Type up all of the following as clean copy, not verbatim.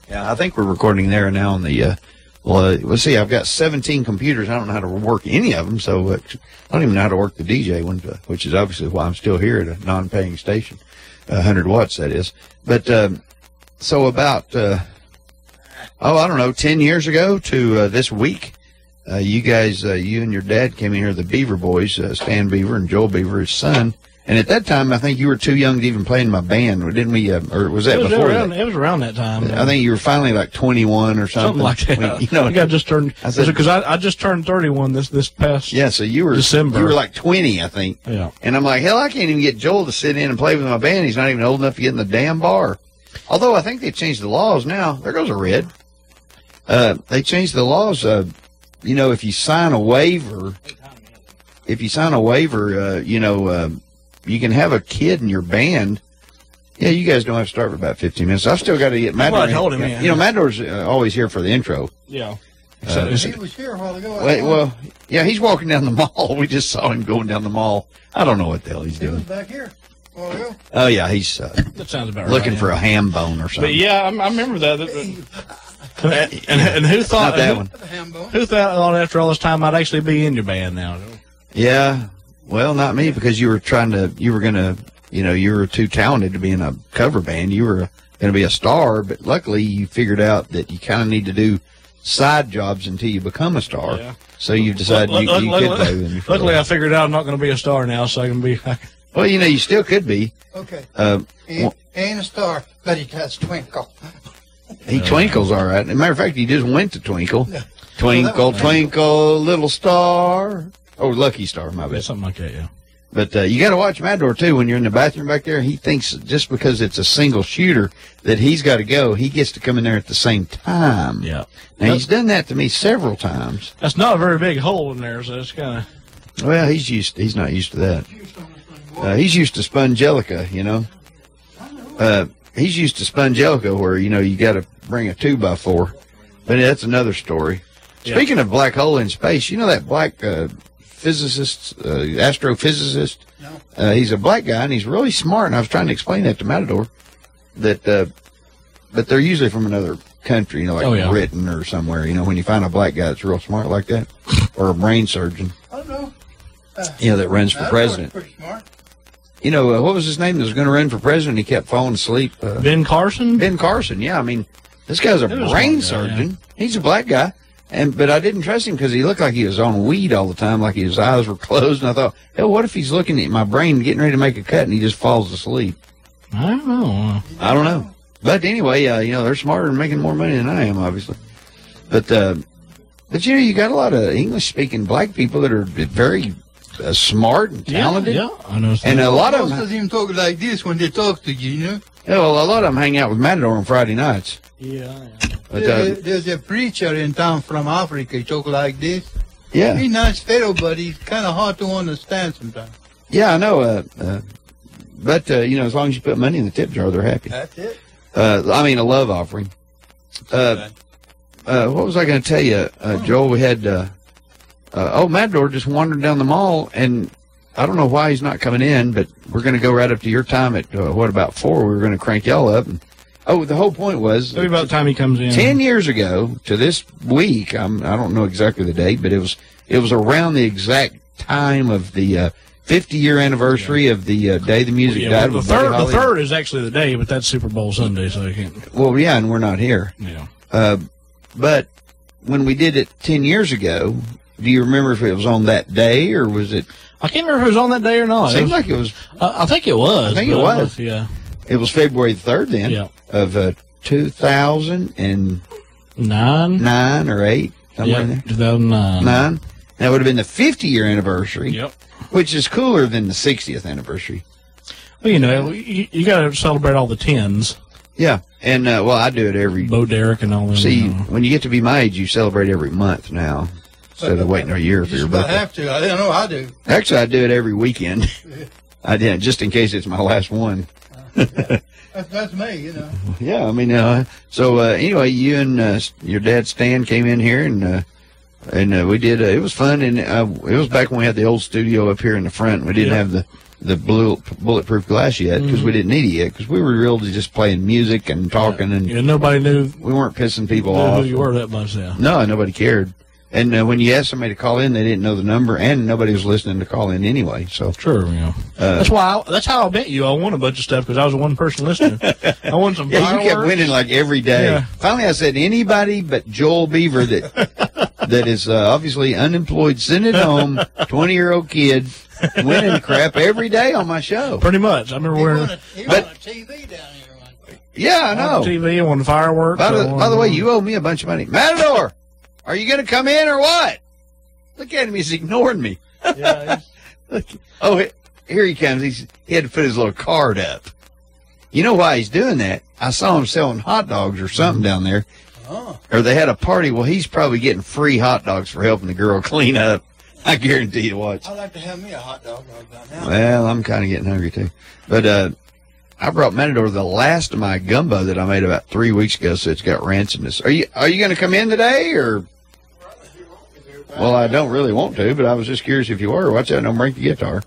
Yeah, I think we're recording there now on the, let's see, I've got 17 computers. I don't know how to work any of them, so I don't even know how to work the DJ one, which is obviously why I'm still here at a non-paying station, 100 watts, that is. But so about, I don't know, 10 years ago to this week, you guys, you and your dad came in here, the Beaver boys, Stan Beaver and Joel Beaver, his son. And at that time, I think you were too young to even play in my band, didn't we? Or was that before that? It was around that time. I think you were finally like 21 or something. Like that. I just turned, because I just turned 31 this past so you were December. You were like 20, I think. Yeah. And I'm like, hell, I can't even get Joel to sit in and play with my band. He's not even old enough to get in the damn bar. Although I think they changed the laws now. There goes a red. They changed the laws. If you sign a waiver, you can have a kid in your band. Yeah, you guys don't have to start for about 15 minutes. I've still got to get Matt. I told him, Matt Door's always here for the intro. Yeah. He was here a while ago. Well, yeah, he's walking down the mall. We just saw him going down the mall. I don't know what the hell he's doing. He was back here a while ago. Oh, yeah, he's that sounds about looking right, for a ham bone or something. But yeah, I remember that. And who thought Not that one? Who thought after all this time I'd actually be in your band now? Yeah. Well, not me, because you were too talented to be in a cover band. You were going to be a star, but luckily you figured out that you kind of need to do side jobs until you become a star. Yeah. So you decided you could play with me. Luckily, I figured out I'm not going to be a star now, so I can be. Well, you still could be. Okay. He ain't a star, but he does twinkle. He twinkles all right. As a matter of fact, he just went to Twinkle. Yeah. Twinkle, twinkle, little star. Oh, Lucky Star, my bad. Something like that, yeah. But you got to watch Matador, too, when you're in the bathroom back there. He thinks just because it's a single shooter that he's got to go, he gets to come in there at the same time. Yeah. Now, he's done that to me several times. That's not a very big hole in there, so it's kind of... Well, he's not used to that. He's used to Spongelica, He's used to Spongelica where, you got to bring a 2x4. But that's another story. Yeah. Speaking of black hole in space, that black... physicist, astrophysicist. No. He's a black guy, and he's really smart. And I was trying to explain that to Matador, but they're usually from another country, Britain or somewhere. When you find a black guy that's real smart like that, or a brain surgeon. I don't know. That runs for president. Pretty smart. What was his name that was going to run for president? He kept falling asleep. Ben Carson? Ben Carson, yeah. I mean, this guy's a brain surgeon. Yeah. He's a black guy. But I didn't trust him because he looked like he was on weed all the time, like his eyes were closed. And I thought, hell, what if he's looking at my brain, getting ready to make a cut, and he just falls asleep? I don't know. But anyway, they're smarter and making more money than I am, obviously. But you got a lot of English-speaking black people that are very smart and talented. Yeah, I know. And a lot of them doesn't even talk like this when they talk to you, Yeah, well, a lot of them hang out with Matador on Friday nights. Yeah. But, there's a preacher in town from Africa. He talk like this. Yeah. He's nice fellow, but he's kind of hard to understand sometimes. Yeah, I know. But as long as you put money in the tip jar, they're happy. That's it. A love offering. What was I going to tell you, Joel? We had Matador just wandered down the mall, and I don't know why he's not coming in, but we're going to go right up to your time at about 4. We were going to crank y'all up. And, the whole point was maybe about the time he comes in. 10 years ago to this week. I don't know exactly the date, but it was around the exact time of the 50-year anniversary of the day the music died. Well, the third is actually the day, but that's Super Bowl Sunday, so I can't. Well, yeah, and we're not here. Yeah. But when we did it 10 years ago, do you remember if it was on that day or was it? I can't remember if it was on that day or not. Seems like it was. I think it was. I think it was. Yeah. It was February 3rd then. Yeah. Of 2009 or 8, somewhere in there. 2009. That would have been the 50-year anniversary. Yep. Which is cooler than the 60th anniversary. Well, you got to celebrate all the 10s. Yeah, and I do it every. Bo Derek and all that. See, when you get to be my age, you celebrate every month now instead of waiting a year for your birthday. I have to. I don't know. I do. Actually, I do it every weekend. I did just in case it's my last one. That's me, Yeah, I mean, so anyway, you and your dad Stan came in here and we did. It was fun, and it was back when we had the old studio up here in the front. We didn't have the the bulletproof glass yet because we didn't need it yet because we were really just playing music and talking and nobody knew. We weren't pissing people off. Who you were that much now. No, nobody cared. And when you asked somebody to call in, they didn't know the number, and nobody was listening to call in anyway. So true, that's how I met you. I won a bunch of stuff because I was the one person listening. I won some. Yeah, you kept winning like every day. Yeah. Finally, I said anybody but Joel Beaver that is obviously unemployed, send it home, 20-year-old kid, winning crap every day on my show. Pretty much. I remember wearing. He won a TV down here. Yeah, I know. TV and won fireworks. By the way, you owe me a bunch of money, Matador. Are you going to come in or what? Look at him. He's ignoring me. Yeah. Oh, here he comes. He had to put his little card up. You know why he's doing that? I saw him selling hot dogs or something down there. Oh. Or they had a party. Well, he's probably getting free hot dogs for helping the girl clean up. I guarantee you watch. I'd like to have me a hot dog right about now. Well, I'm kind of getting hungry, too. But I brought Matador the last of my gumbo that I made about 3 weeks ago, so it's got rancidness. Are you going to come in today, or? Well, I don't really want to, but I was just curious if you were. Watch out, don't break the guitar.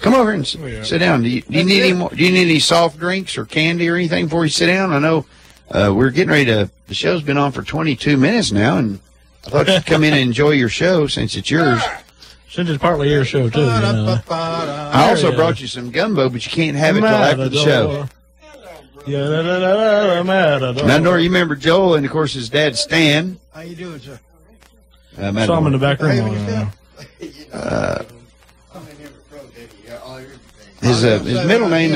Come over and sit down. Do you need any more? Do you need any soft drinks or candy or anything before you sit down? I know we're getting ready to. The show's been on for 22 minutes now, and I thought you'd come in and enjoy your show since it's yours. Since it's partly your show too. I also brought you some gumbo, but you can't have it till after the show. Matador, you remember Joel and of course his dad Stan. How you doing, sir? Saw him in the back room. His middle name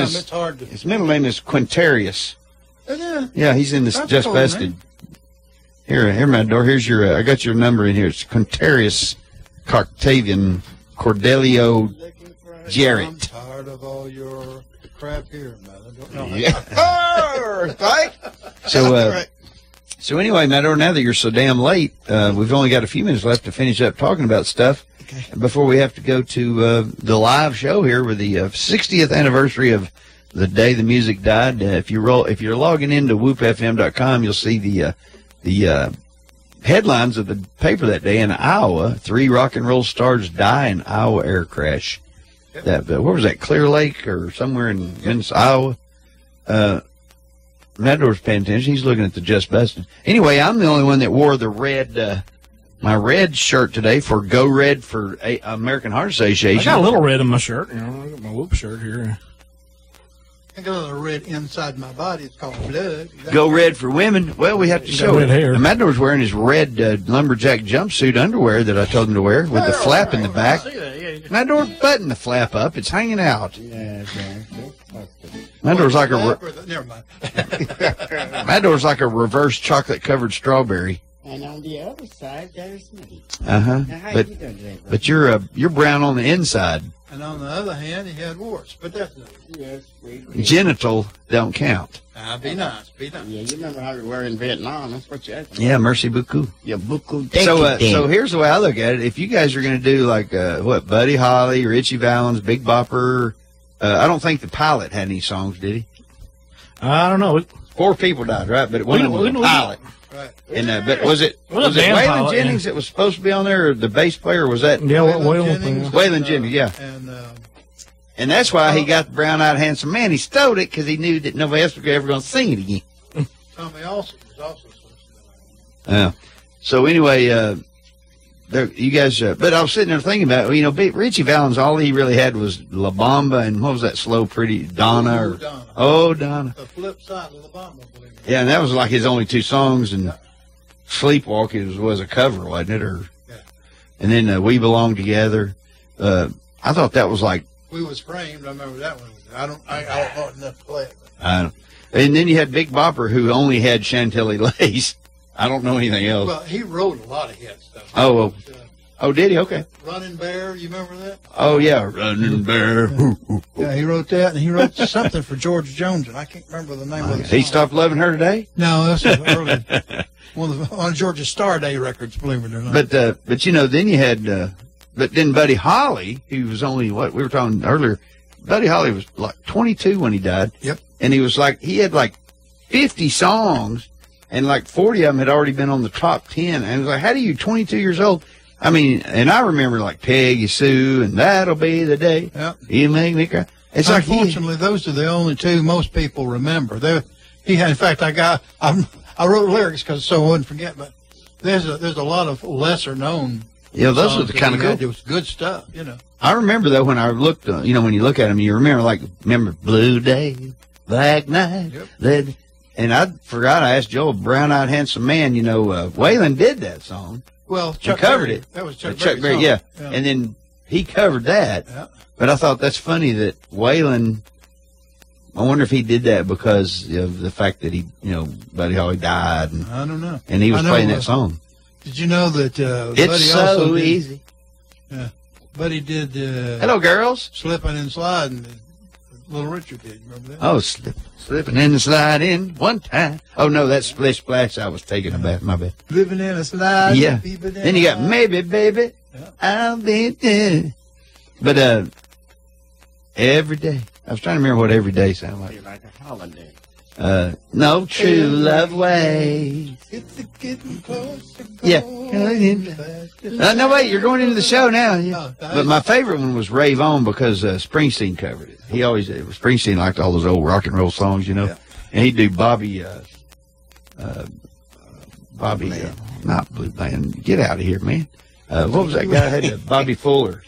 is Quintarius. Yeah, he's in this Just Bested. Here, Matador. Here's your. I got your number in here. It's Quintarius Cartavian Cordelio Jarrett. I'm tired of all your crap here, Matador. No, yeah. So anyway, Matador, now that you're so damn late, we've only got a few minutes left to finish up talking about stuff before we have to go to the live show here with the 60th anniversary of the day the music died. If you're logging into whoopfm.com, you'll see the headlines of the paper that day in Iowa. 3 rock and roll stars die in Iowa air crash. Where was that? Clear Lake or somewhere in Iowa? Matador's paying attention. He's looking at the Just Busted. Anyway, I'm the only one that wore the red, my red shirt today for Go Red for American Heart Association. I got a little red in my shirt. I got my Whoop shirt here. I got a little red inside my body. It's called blood. Go Red for women. Well, we have to show red hair. Matador's wearing his red lumberjack jumpsuit underwear that I told him to wear with the flap in the back. Matador, button the flap up. It's hanging out. Matador's like never mind. Matador's like a reverse chocolate-covered strawberry. And on the other side, there's me. But you're brown on the inside. And on the other hand, he had warts. But that's genital don't count. Be nice. Be nice. Yeah, you remember how we were in Vietnam? That's what you asked. Yeah, merci beaucoup. Yeah, beaucoup. So here's the way I look at it. If you guys are going to do like Buddy Holly, Richie Valens, Big Bopper, I don't think the pilot had any songs, did he? I don't know. 4 people died, right? But it wasn't the pilot. Right. And but was it Waylon Jennings that was supposed to be on there, or the bass player? Was that Waylon Jennings? Yeah. And that's why he got the brown-eyed handsome man. He stole it because he knew that nobody else was ever going to sing it again. Tommy Olsen was also supposed to be on. So anyway, you guys. But I was sitting there thinking about, Richie Valens. All he really had was La Bamba, and what was that slow, pretty Donna? Donna. The flip side of La Bamba. Yeah, and that was like his only 2 songs, and Sleepwalk was a cover, wasn't it? And then We Belong Together. I thought that was like. We Was Framed. I remember that one. I don't know enough to play it. And then you had Big Bopper, who only had Chantilly Lace. I don't know anything else. Well, he wrote a lot of hit stuff. Oh, did he? Okay. Running Bear, you remember that? Oh, yeah, Running Bear. Yeah, he wrote that, and he wrote something for George Jones, and I can't remember the name of the song. He Stopped Loving Her Today? No, that's early. on George's Star Day records, believe it or not. But then you had, but then Buddy Holly, he was only, we were talking earlier, Buddy Holly was like 22 when he died. Yep. And he had like 50 songs, and like 40 of them had already been on the top 10. And it was like, how do you, 22 years old? I mean, and I remember like Peggy Sue and That'll Be the Day. Yep. You make me cry. It's like Unfortunately, those are the only two most people remember. He had, in fact, I wrote lyrics because so I wouldn't forget. But there's a lot of lesser known. Yeah, those are the kind of cool. It was good stuff, you know. I remember though when I looked, you know, when you look at them, you remember Blue Day, Black Night, and I forgot. I asked Joel, Brown Eyed Handsome Man. You know, Waylon did that song. Well, Chuck covered it. That was Chuck Berry, yeah. And then he covered that. Yeah. But I thought that's funny that Waylon. I wonder if he did that because of the fact that he, you know, Buddy Holly died, and I don't know. And he was playing that song. Did you know that it's Buddy so also did, easy? Yeah, Buddy did. Hello, girls. Slipping and sliding. Little Richard did. You remember that? Oh, slipping and sliding one time. Oh no, that's Splish Splash. I was taking a bath. My bad. Living in a slide. Yeah. Then you got Maybe Baby. Yeah. I'll be there. But every day. I was trying to remember what every day sounded like. Like a holiday. No true love way. It's getting closer. Yeah. No, wait, you're going into the show now. Yeah. But my favorite one was Rave On because Springsteen covered it. He always did. Springsteen liked all those old rock and roll songs, you know. Yeah. And he'd do Bobby, not Blue Band. Get out of here, man. What was that guy? Had Bobby Fuller.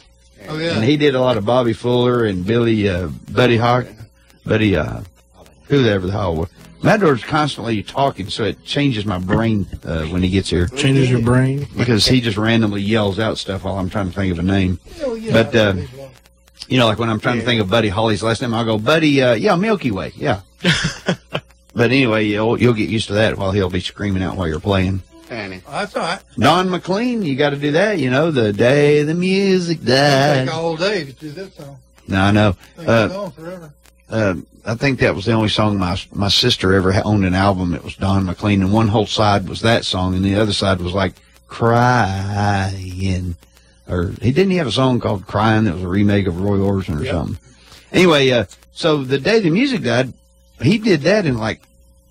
Oh, yeah. And he did a lot of Bobby Fuller and Buddy Hawk, whoever the hell was. Matador's constantly talking, so it changes my brain when he gets here. Changes your brain? Because he just randomly yells out stuff while I'm trying to think of a name. But, you know, like when I'm trying to think of Buddy Holly's last name, I'll go, Buddy, yeah, Milky Way, yeah. But anyway, you'll get used to that while he'll be screaming out while you're playing. That's all right. Don McLean, you got to do that, you know, the day the music died. It'll take all day to do that song. No, I know. Forever. I think that was the only song my sister ever owned an album. It was Don McLean, and one whole side was that song, and the other side was like Crying. Or he have a song called Crying that was a remake of Roy Orbison or something. Anyway, so the day the music died, he did that in like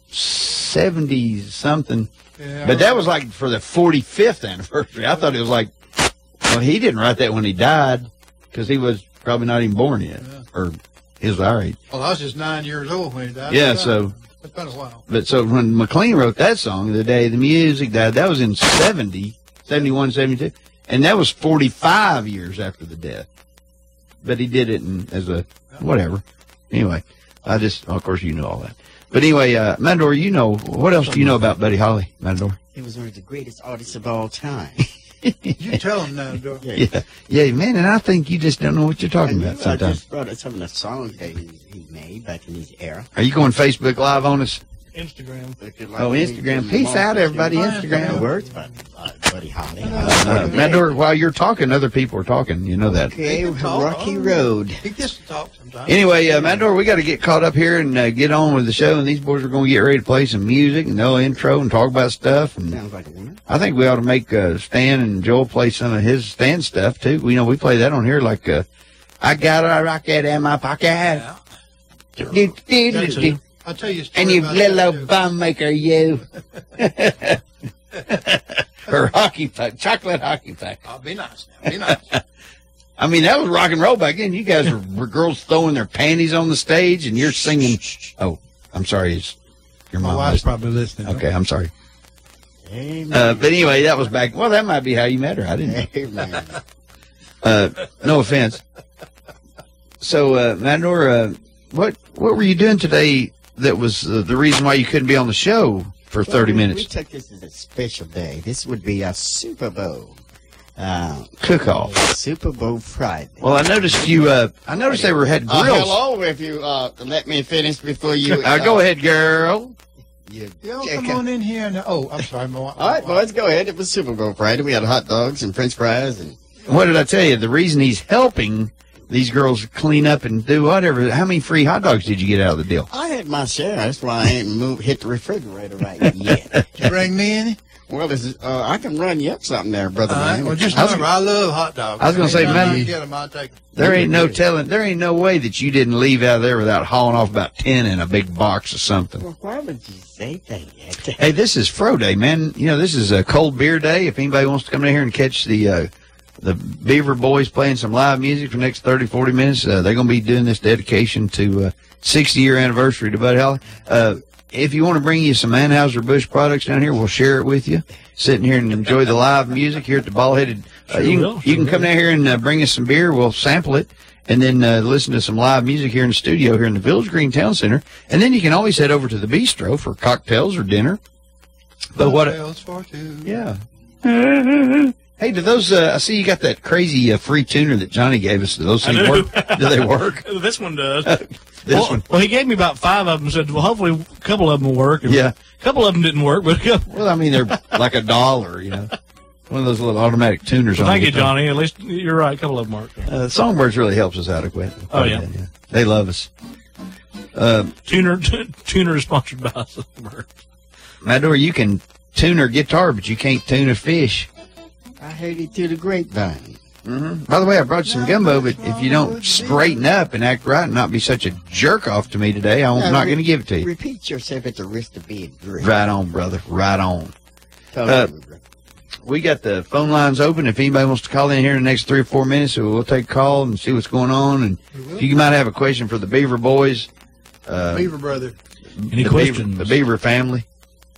70 something. Yeah, but that was like for the 45th anniversary. I thought it was like, well, he didn't write that when he died because he was probably not even born yet, or he was our age. Well, I was just 9 years old when he died. Yeah, so it's been a while. But so when McLean wrote that song, the day the music died, that was in 70, 71, 72, and that was 45 years after the death. But he did it as a whatever. Anyway, of course, you know all that. But anyway, Matador, you know, what else do you know about Buddy Holly, Matador? He was one of the greatest artists of all time. You tell him, Matador. Yeah, man, and I think you just don't know what you're talking about sometimes. I just brought up some of the songs that he made back in his era. Are you going Facebook Live on us? Instagram. Oh, Instagram. Peace out, everybody. Instagram. Words by Buddy Holly. Matador, while you're talking, other people are talking. You know that. Okay, Rocky Road. He gets to talk sometimes. Anyway, Matador, we got to get caught up here and get on with the show. And these boys are going to get ready to play some music and they'll intro and talk about stuff. And sounds like a winner. I think we ought to make Stan and Joel play some of his Stan stuff too. We play that on here like I got a rocket in my pocket. Yeah. I'll tell you a story. And you little bum maker, you. Her hockey puck, chocolate hockey puck. Oh, be nice now. Be nice. I mean, that was rock and roll back then. You guys were girls throwing their panties on the stage, and you're singing. Oh, I'm sorry. Your mom. My wife's probably listening. Okay, I'm sorry. But anyway, that was back. Well, that might be how you met her. I didn't know. No offense. So, Matador, what were you doing today? That was the reason why you couldn't be on the show for 30 minutes. We took this as a special day. This would be a Super Bowl cook-off. Super Bowl Friday. Well, I noticed you. I noticed they had grills. Hello, if you let me finish before you. Go ahead, girl. Y'all come on in here. I'm sorry. All right, boys, go ahead. It was Super Bowl Friday. We had hot dogs and French fries and. What did I tell you? The reason he's helping these girls clean up and do whatever. How many free hot dogs did you get out of the deal? I had my share. That's why I ain't hit the refrigerator right yet. Did you bring me any? Well, I can run you up something there, brother. Well, just remember, I love hot dogs. I was going to say, man, I'll take them. There ain't no way that you didn't leave out of there without hauling off about 10 in a big box or something. Well, why would you say that? Hey, this is Fro Day, man. You know, this is a cold beer day. If anybody wants to come in here and catch the the Beaver Boys playing some live music for the next 30, 40 minutes. They're going to be doing this dedication to 60-year anniversary to Buddy Holly. If you want to bring you some Anheuser-Busch products down here, we'll share it with you. Sitting here and enjoy the live music here at the Bald-Headed. You can come down here and bring us some beer. We'll sample it. And then listen to some live music here in the studio here in the Village Green Town Center. And then you can always head over to the bistro for cocktails or dinner. But Cocktails for two. Yeah. Hey, do those, I see you got that crazy free tuner that Johnny gave us. Do those things work? Do they work? This one does. Well, he gave me about 5 of them and said, well, hopefully a couple of them will work. And yeah. A couple of them didn't work, but well, I mean, they're like $1, you know. One of those little automatic tuners. Well, thank you, Johnny. At least you're right. A couple of them work. Songbirds really helps us out quite. Oh, yeah. They love us. Tuner is sponsored by Songbird. Matador, you can tune a guitar, but you can't tune a fish. I heard it through the grapevine. Mm-hmm. By the way, I brought you some gumbo, but if you don't straighten up and act right and not be such a jerk off to me today, I'm not going to give it to you. Repeat yourself at the risk of being great. Right on, brother. Right on. Totally, brother. We got the phone lines open. If anybody wants to call in here in the next 3 or 4 minutes, we'll take a call and see what's going on. And if you might have a question for the Beaver Boys. Beaver brother. Any questions? The Beaver family.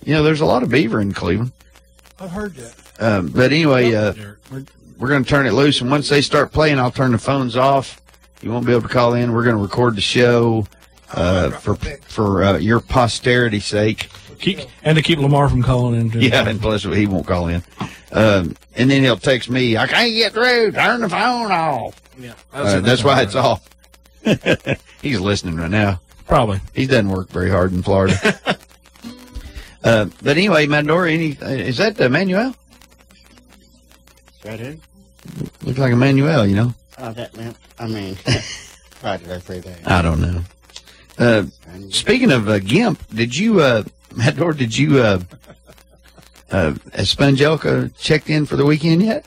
You know, there's a lot of beaver in Cleveland. I've heard that. But anyway, we're going to turn it loose. And once they start playing, I'll turn the phones off. You won't be able to call in. We're going to record the show for your posterity's sake. And to keep Lamar from calling in. Too. Yeah, and plus he won't call in. And then he'll text me, I can't get through. Turn the phone off. Yeah, that's why it's off. He's listening right now. Probably. He doesn't work very hard in Florida. But anyway, Matador, is that Manuel? Right here? Looks like Emmanuel, you know. Oh, that lamp. I mean, why did I say that? I don't know. Speaking of GIMP, did you, Matador, has Spongelica checked in for the weekend yet?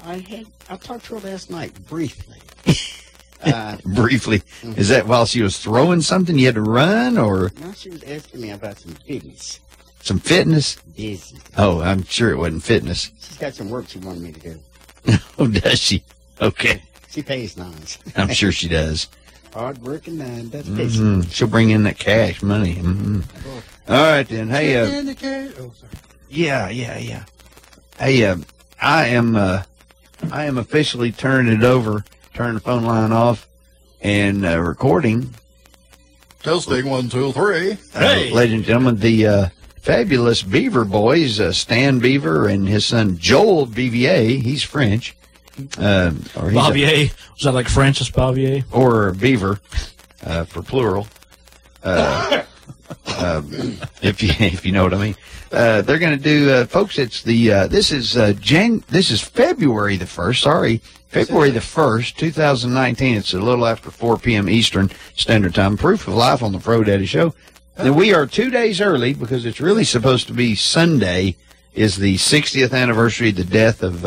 I talked to her last night, briefly. Briefly. Is that while she was throwing something you had to run, or? No, she was asking me about some fitness. Some fitness? Business. Oh, I'm sure it wasn't fitness. She's got some work she wanted me to do. Oh, does she? Okay. She pays nice. I'm sure she does. Hard working and that's business. She'll bring in that cash money. Mm-hmm. All right, then. Hey, yeah. Hey, I am officially turning the phone line off and recording. Testing 1, 2, 3. Hey, ladies and gentlemen, the fabulous Beaver Boys, Stan Beaver and his son Joel Bivier. He's French. Bavier. Was that like Francis Bavier? Or Beaver, for plural. If you know what I mean. They're going to do, folks, it's the, this is February the 1st, sorry. February the 1st, 2019. It's a little after 4 p.m. Eastern Standard Time. Proof of Life on the Fro Daddy Show. And we are 2 days early because it's really supposed to be Sunday is the 60th anniversary of the death of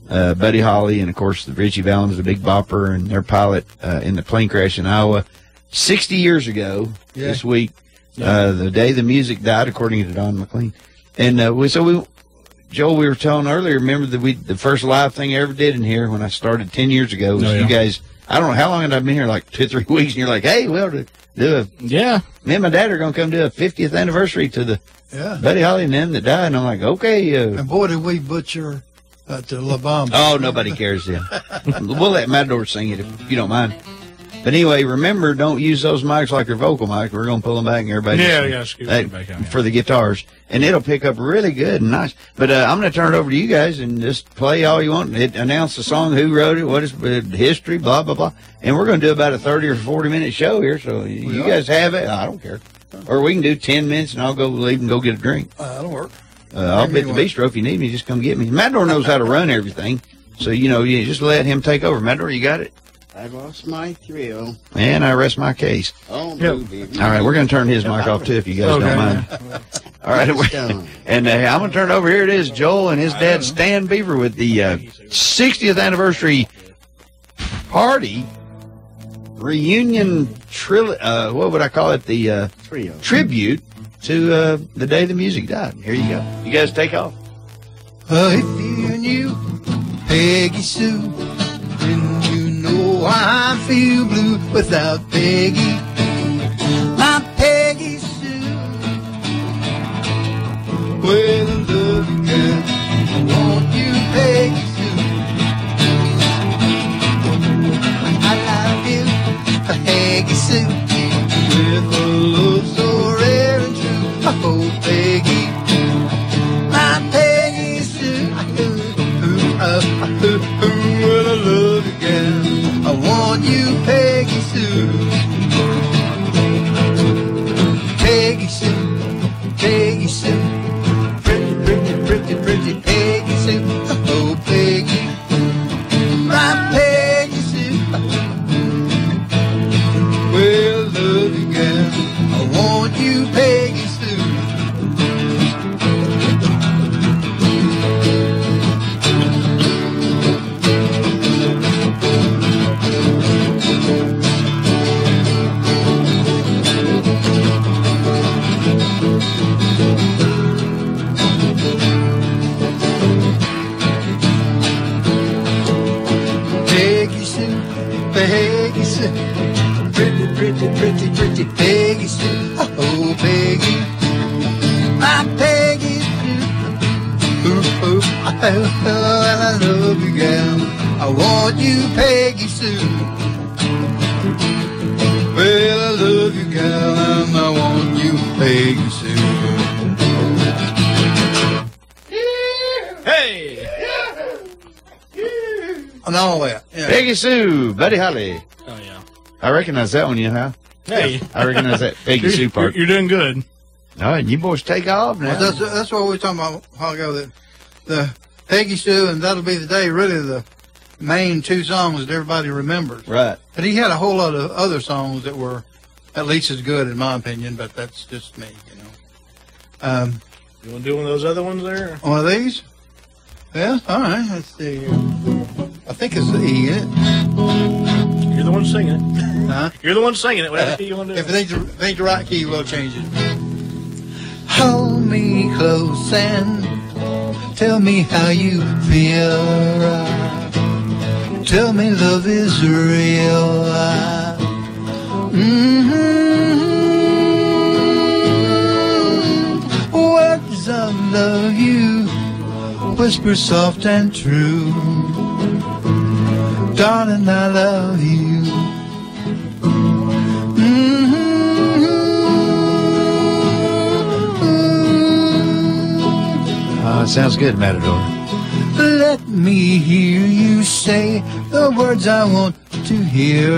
Buddy Holly and, of course, the Richie Valens, the Big Bopper, and their pilot in the plane crash in Iowa 60 years ago this week, the day the music died, according to Don McLean. And Joel, we were telling earlier, remember the first live thing I ever did in here when I started 10 years ago was you guys, I don't know how long had I been here, like 2 or 3 weeks, and you're like, hey, we ought to do me and my dad are going to come do a 50th anniversary to the Buddy Holly and them that died. And I'm like, okay. And boy, did we butcher to La Bamba. Oh, nobody cares then. We'll let Matador sing it if you don't mind. But anyway, remember, don't use those mics like your vocal mic. We're going to pull them back and everybody scoot them back out, for the guitars. And it'll pick up really good and nice. But I'm going to turn it over to you guys and just play all you want. Announce the song, who wrote it, what is history, blah, blah, blah. And we're going to do about a 30 or 40-minute show here. So you guys have it. I don't care. Or we can do 10 minutes and I'll go leave and go get a drink. That'll work. I'll be at the bistro if you need me. Just come get me. Matador knows how to run everything. So, you just let him take over. Matador, you got it? I lost my thrill. And I rest my case. Oh, baby. All right, we're going to turn his mic off, too, if you guys don't mind. All right. And I'm going to turn it over. Here it is, Joel and his dad, Stan Beaver, with the 60th anniversary party, reunion, what would I call it? The tribute to the day the music died. Here you go. You guys take off. If you knew Peggy Sue. And you know I feel blue without Peggy. My Peggy Sue. Well, I love you, girl. I want you, Peggy Sue. I love you, Peggy Sue. With a love so rare and true. Oh, Peggy. My Peggy Sue. Well, I love you, girl. I want you, Peggy Sue. Peggy Sue, Peggy Sue. Pretty, pretty, pretty, pretty Peggy Sue. Oh, Peggy. My Peggy Sue. Well, I love you, girl. I want you, Peggy Sue. Peggy Sue, Peggy Sue, pretty, pretty, pretty, pretty Peggy Sue. Oh, Peggy, my Peggy Sue. Ooh, ooh, I love you, girl. I want you, Peggy Sue. Well, I love you, girl, and I want you, Peggy Sue. Hey! And all that. Yeah. Peggy Sue, Buddy Holly. Oh, yeah. I recognize that one, you know. Hey. I recognize that Peggy Sue part. You're doing good. All right, you boys take off now. Well, that's what we were talking about a while ago. That the Peggy Sue and That'll Be the Day, really the main two songs that everybody remembers. Right. But he had a whole lot of other songs that were at least as good, in my opinion. But that's just me, you know. You want to do one of those other ones there? One of these? Yeah. All right. Let's see here. I think it's the E, isn't it? You're the one singing it. Huh? You're the one singing it. Whatever you want to do. If it ain't the right key, we'll change it. Hold me close and tell me how you feel. Tell me love is real. Words of love you whisper soft and true. Darling, I love you. Oh, it sounds good, Matador. Let me hear you say the words I want to hear.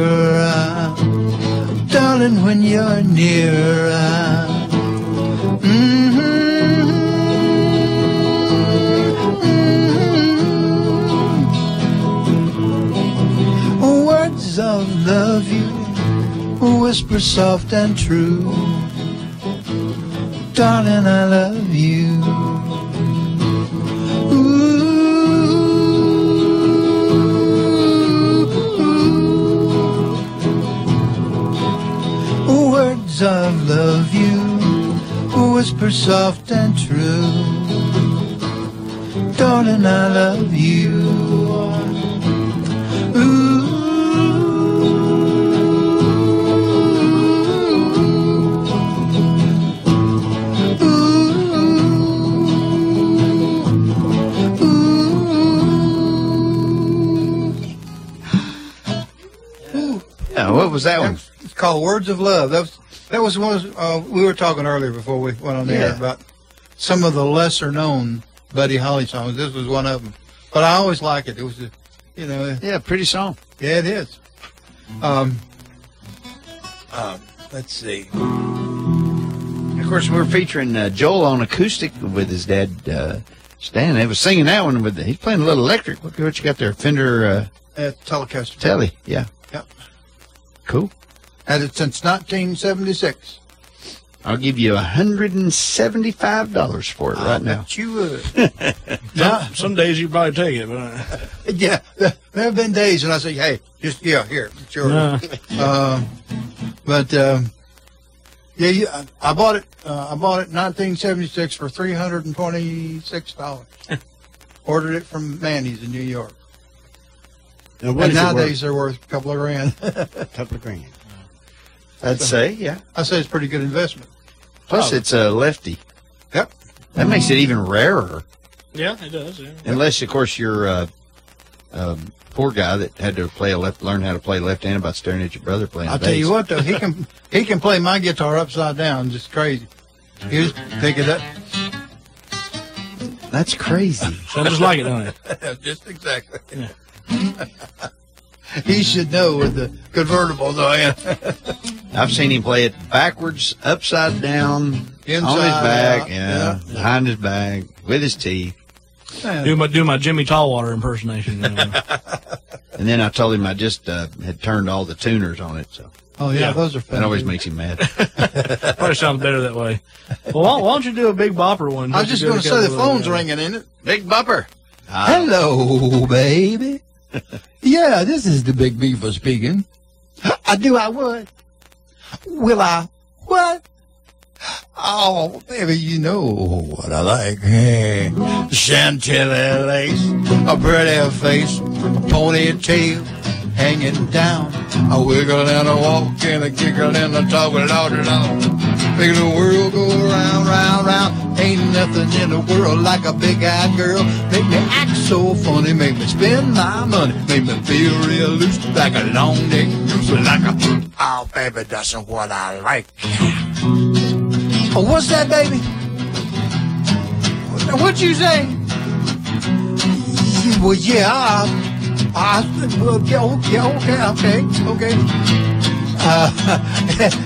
Darling, when you're near. Words of love you whisper soft and true. Darling, I love you. Words of love you whisper soft and true. Darling, I love you. Yeah, what was that one? It's called Words of Love. That was one we were talking earlier before we went on the air about some of the lesser known Buddy Holly songs. This was one of them, but I always like it. It was, Yeah, pretty song. yeah, it is. Let's see. Of course, we're featuring Joel on acoustic with his dad, Stan. They was singing that one with. He's playing a little electric. What you got there? Fender Telecaster. Telly. Yeah. Yep. Cool. Had it since 1976. I'll give you $175 for it right now. Bet you would. Some days you probably take it, but Yeah, there have been days when I say, "Hey, just here, it's yours." I bought it. I bought it in 1976 for $326. Ordered it from Manny's in New York. Now, what And is it nowadays they're worth a couple of grand. worth? A couple of grand. I'd say, yeah. I say it's a pretty good investment. Plus, it's a lefty. Yep. That makes it even rarer. Yeah, it does. Yeah. Unless, of course, you're a poor guy that had to learn how to play left-handed by staring at your brother playing I'll bass. tell you what, though, he can play my guitar upside down, just crazy. You just pick it up. That's crazy. Sounds just like it, don't it? Just exactly. He should know with the convertible, though. Yeah. I've seen him play it backwards, upside down, Inside on his back, out, yeah, behind his back, with his teeth. Do my Jimmy Tallwater impersonation. You know. And then I told him I just had turned all the tuners on it, so Oh, yeah, Yeah. those are fun. that always makes him mad. Probably sounds better that way. Well, why don't you do a big bopper one? I was just going to say the phone's ringing, isn't it? Big bumper. Hello, baby. Yeah, this is the Big Beaver speaking. I would. Will I? What? Oh, baby, you know what I like. Hey, Chantilly lace, a pretty face, a ponytail hanging down, a wiggle and a walk and a giggle and a talk loud and loud. Make the world go round, round, round. Ain't nothing in the world like a big-eyed girl. Make me act so funny, make me spend my money, make me feel real loose like a long neck goose, like a. Oh, baby, that's what I like. Oh, what's that, baby? What'd you say? Well, yeah, okay.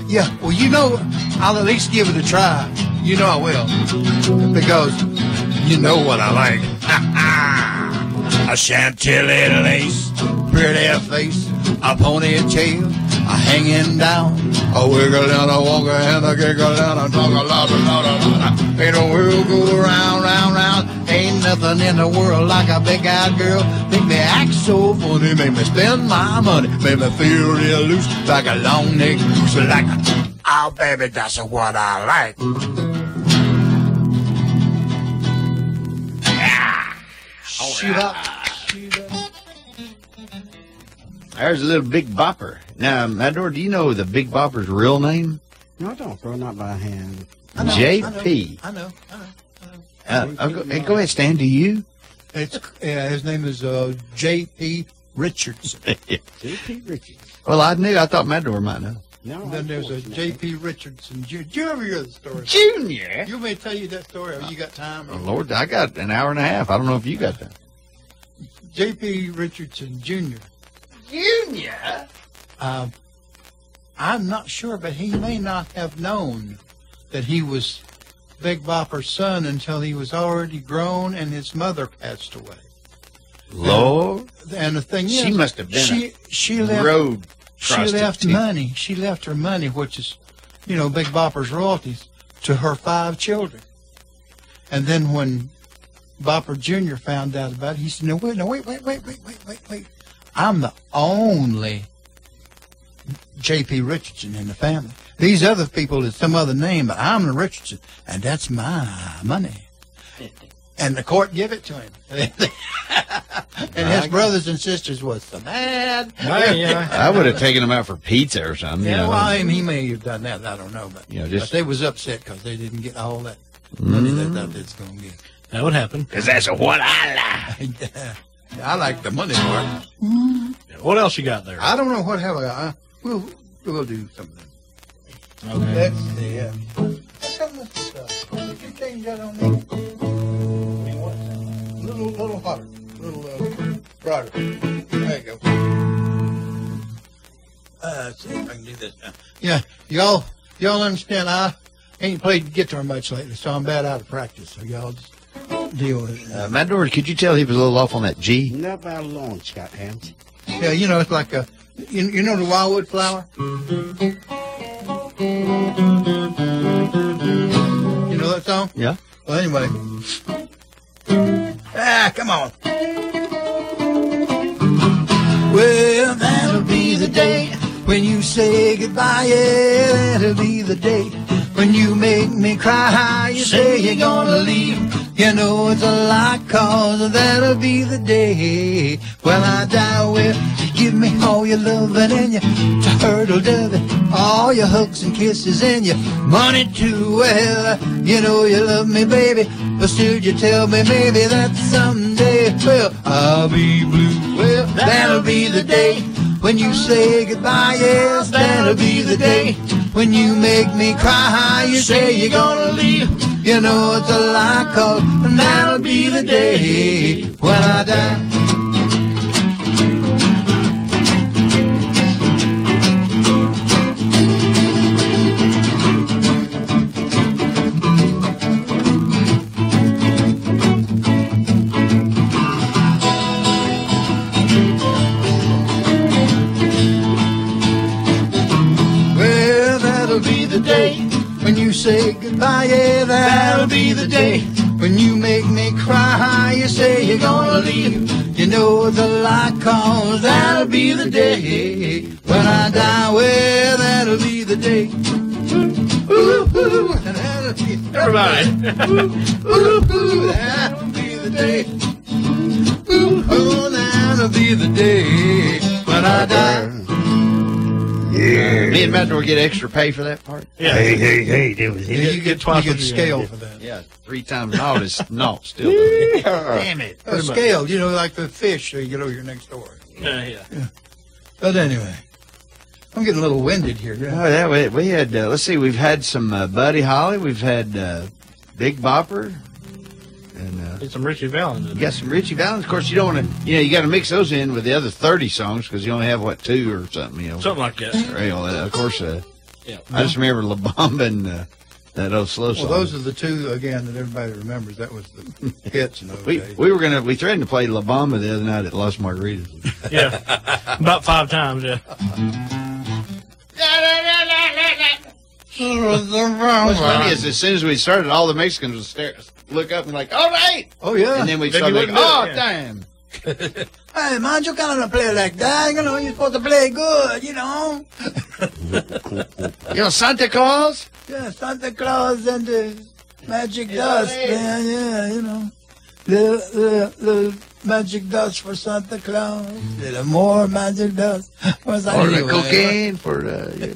Yeah, well, you know, I'll at least give it a try. You know I will. Because you know what I like. A Chantilly lace, pretty face, a ponytail, a hanging down, a wiggle and a walker and a giggle and a talk a lot. Ain't the world go round, round, round. Ain't nothing in the world like a big-eyed girl. Make me act so funny, make me spend my money, make me feel real loose like a long neck goose, like a. Oh, baby, that's what I like. Shoot up. There's a little Big Bopper. Now, Matador, do you know the Big Bopper's real name? No, I don't, bro. Not by hand. I know, JP. I know. Go ahead, Stan. Do you? It's his name is J.P. Richardson. J.P. Richards. Well, I knew. I thought Matador might know. No, And then there's a J.P. Richardson Jr. Do you ever hear the story? Junior. You want me to tell you that story, or you got time? Oh, Lord, I got an hour and a half. I don't know if you got that. J.P. Richardson Jr. Junior? I'm not sure, but he may not have known that he was Big Bopper's son until he was already grown and his mother passed away. Lord. And the thing is, She must have been she left road she left prostitute. money. She left her money, which is, you know, Big Bopper's royalties, to her 5 children. And then when Bopper Jr. found out about it, he said, no, wait. I'm the only J.P. Richardson in the family. These other people is some other name, but I'm the Richardson, and that's my money. And the court give it to him. And his brothers and sisters was so mad. I would have taken him out for pizza or something. Yeah, you know. well, I mean, he may have done that. I don't know, but, You know, but just- they was upset because they didn't get all that money they thought they was going to get. That would happen. Because that's what I like. I like the money part. What else you got there? I don't know what hell we'll do something. Okay. Let's see. How come this is, did you change that on me? Little hotter, little brighter. There you go. Let's see if I can do this now. Yeah, y'all understand? I ain't played guitar much lately, so I'm bad out of practice. So y'all just deal with it. Matador, could you tell he was a little off on that G? Not by a long shot, Hans. Yeah, you know, it's like a, you know the wildwood flower? You know that song? Yeah. Well, anyway. Come on. Well, that'll be the day when you say goodbye. Yeah, that'll be the day when you make me cry. You say you're gonna leave. You know it's a lie, 'cause that'll be the day When I die, well, you give me all your loving and your turtle dovey, all your hugs and kisses and your money too. Well, you know you love me, baby, but still you tell me maybe that someday, well, I'll be blue. Well, that'll be the day when you say goodbye. Yes, that'll be the day when you make me cry. You say you're gonna leave, you know it's a lie, 'cause that'll be the day when I die. When you say goodbye, yeah, that'll be the day when you make me cry. You say you're gonna leave, you know it's a lie, 'cause that'll be the day when I die. Well, that'll be the day. Ooh, ooh, that'll be, Everybody. ooh, ooh, that'll be the day. Ooh, oh, that'll be the day when I die. Yeah. Me and Matador get extra pay for that part. Yeah. Hey, there was You get twice you what get you're scale gonna for that. Yeah, 3 times naught is naught still. Damn it. Scale, you know, like the fish, so you get over your next door. Yeah. But anyway, I'm getting a little winded here. Oh, yeah, we had, let's see, we've had some Buddy Holly, we've had Big Bopper, and Get some Richie Valens in you got some Richie Valens. Of course, you don't want to, you got to mix those in with the other 30 songs because you only have, 2 or something, something like that. Of course, Yeah. I just remember La Bamba and that old slow song. Well, those are the two, again, that everybody remembers. That was the hits in those days. we threatened to play La Bamba the other night at Las Margaritas. Yeah. About 5 times, yeah. What's funny is as soon as we started, all the Mexicans would look up and like, all right! Oh, yeah. And then we'd Then start you like, wouldn't do oh, it, yeah. damn. Hey, man, you can't play like that. You know, you're supposed to play good, you know. Santa Claus? Yeah, Santa Claus and the magic dust, man. Yeah, you know. Little magic dust for Santa Claus. Little more magic dust for Santa Or Claus. the cocaine for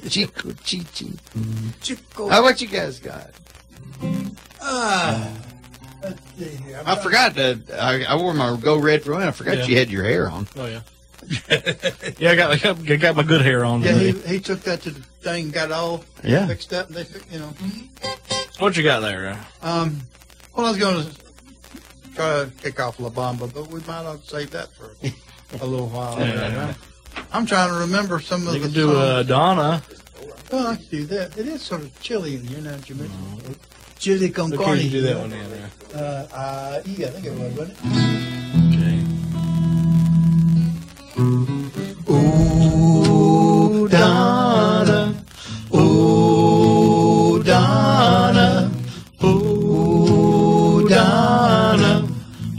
Chico, Chichi. Chico. What you guys got? Let's see here. I forgot I wore my Go Red for one. I forgot Yeah. you had your hair on. Oh, yeah. Yeah, I got my good hair on Yeah, today. he took that to the thing, got it all Yeah. fixed up, and they, you know. What you got there? Well, I was going to try to kick off La Bamba, but we might have to save that for a little while. Yeah. I'm trying to remember some of You the can do songs. Donna. Well, I can do that. It is sort of chilly in here now that you mentioned it. Chili con Look, carne. you can do that one in there. Yeah, I think it was, wasn't it? Okay. Ooh, Donna. Ooh, Donna. Ooh, Donna.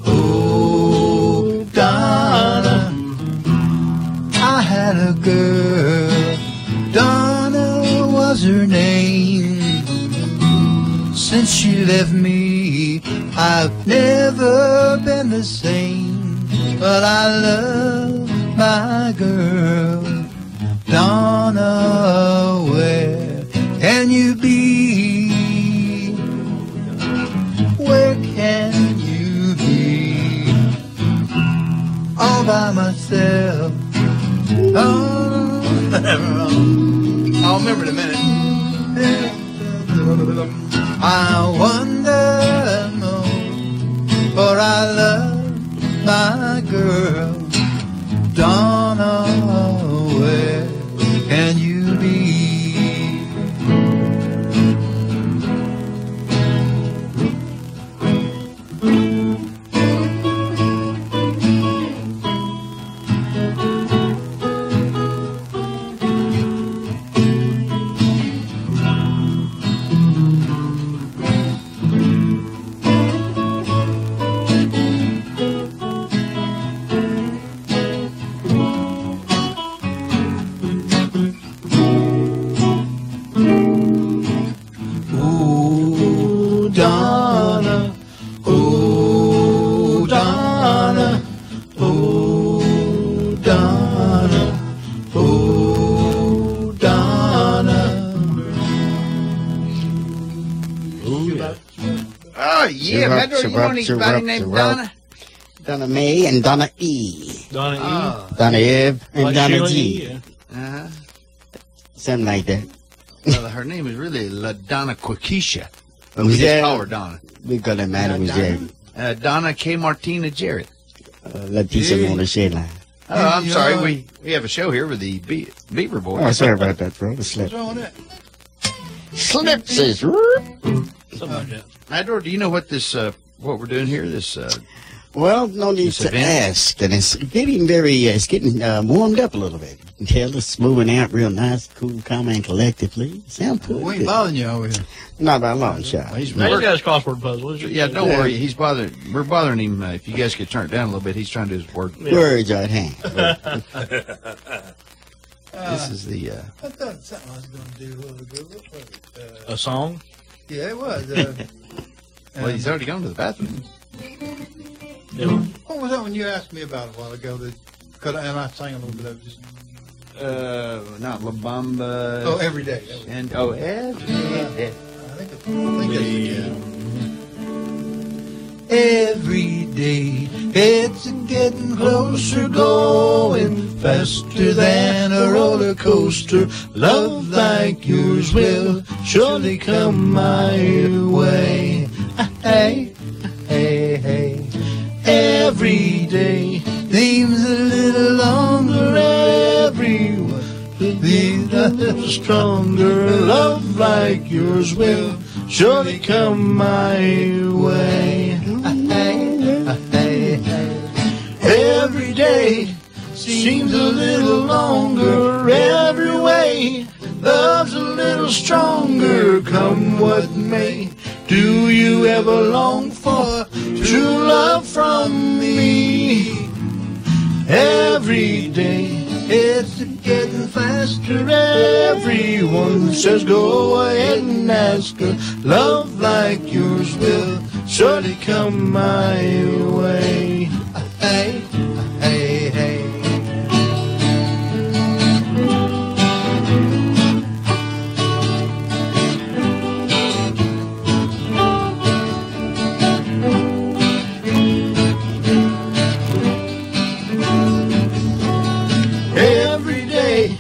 Ooh, Donna. I had a girl. Donna was her name. Since she left me, I've never been the same. But I love my girl, Donna. Where can you be? Where can you be? All by myself. Oh, I'll remember in a minute. I wonder more, for I love my girl, Donna. Where can you be? Yeah, Metro, you know anybody named Donna? Donna Mae and Donna E. Donna E. Donna Eve and Like Donna Sheila G. E, yeah. Uh-huh. Something like that. Well, her name is really LaDonna Quikisha. But we Was just that- call her Donna. We call her Mademoiselle. Donna K. Martina Jarrett. Leticia on the shade line. Oh, I'm Yeah. sorry. We have a show here with the Beaver Boy. Oh, sorry about that, bro. The slip. What's wrong with that? Slip says. Something like that. Ador, do you know what this what we're doing here? This Well, no need This to event? ask. And it's getting it's getting warmed up a little bit. You can tell it's moving out real nice, cool, calm, and collectively. Sound pretty We ain't good. bothering you over here. Not by a long shot. he's Now he's working. got his crossword puzzle. Yeah, don't worry. He's bothering. We're bothering him. If you guys could turn it down a little bit, he's trying to do his work. Words are at hand. This is the. I thought something I was going to do a little ago. What was it? A song? Yeah, it was. Well, he's already gone to the bathroom. Yeah. What was that when you asked me about it a while ago? And I sang a little bit of it. Just, Not La Bamba. oh, every day. That was it. And every day. I think it's Every day it's getting closer, going faster than a roller coaster. Love like yours will surely come my way. Hey, hey, hey. Every day seems a little longer. Everyone be a little stronger. Love like yours will surely come my way. Every day seems a little longer. Every way love's a little stronger. Come what may, do you ever long for true love from me? Every day it's getting faster. Everyone says go ahead and ask her. Love like yours will surely come my way. Hey, hey, hey. Every day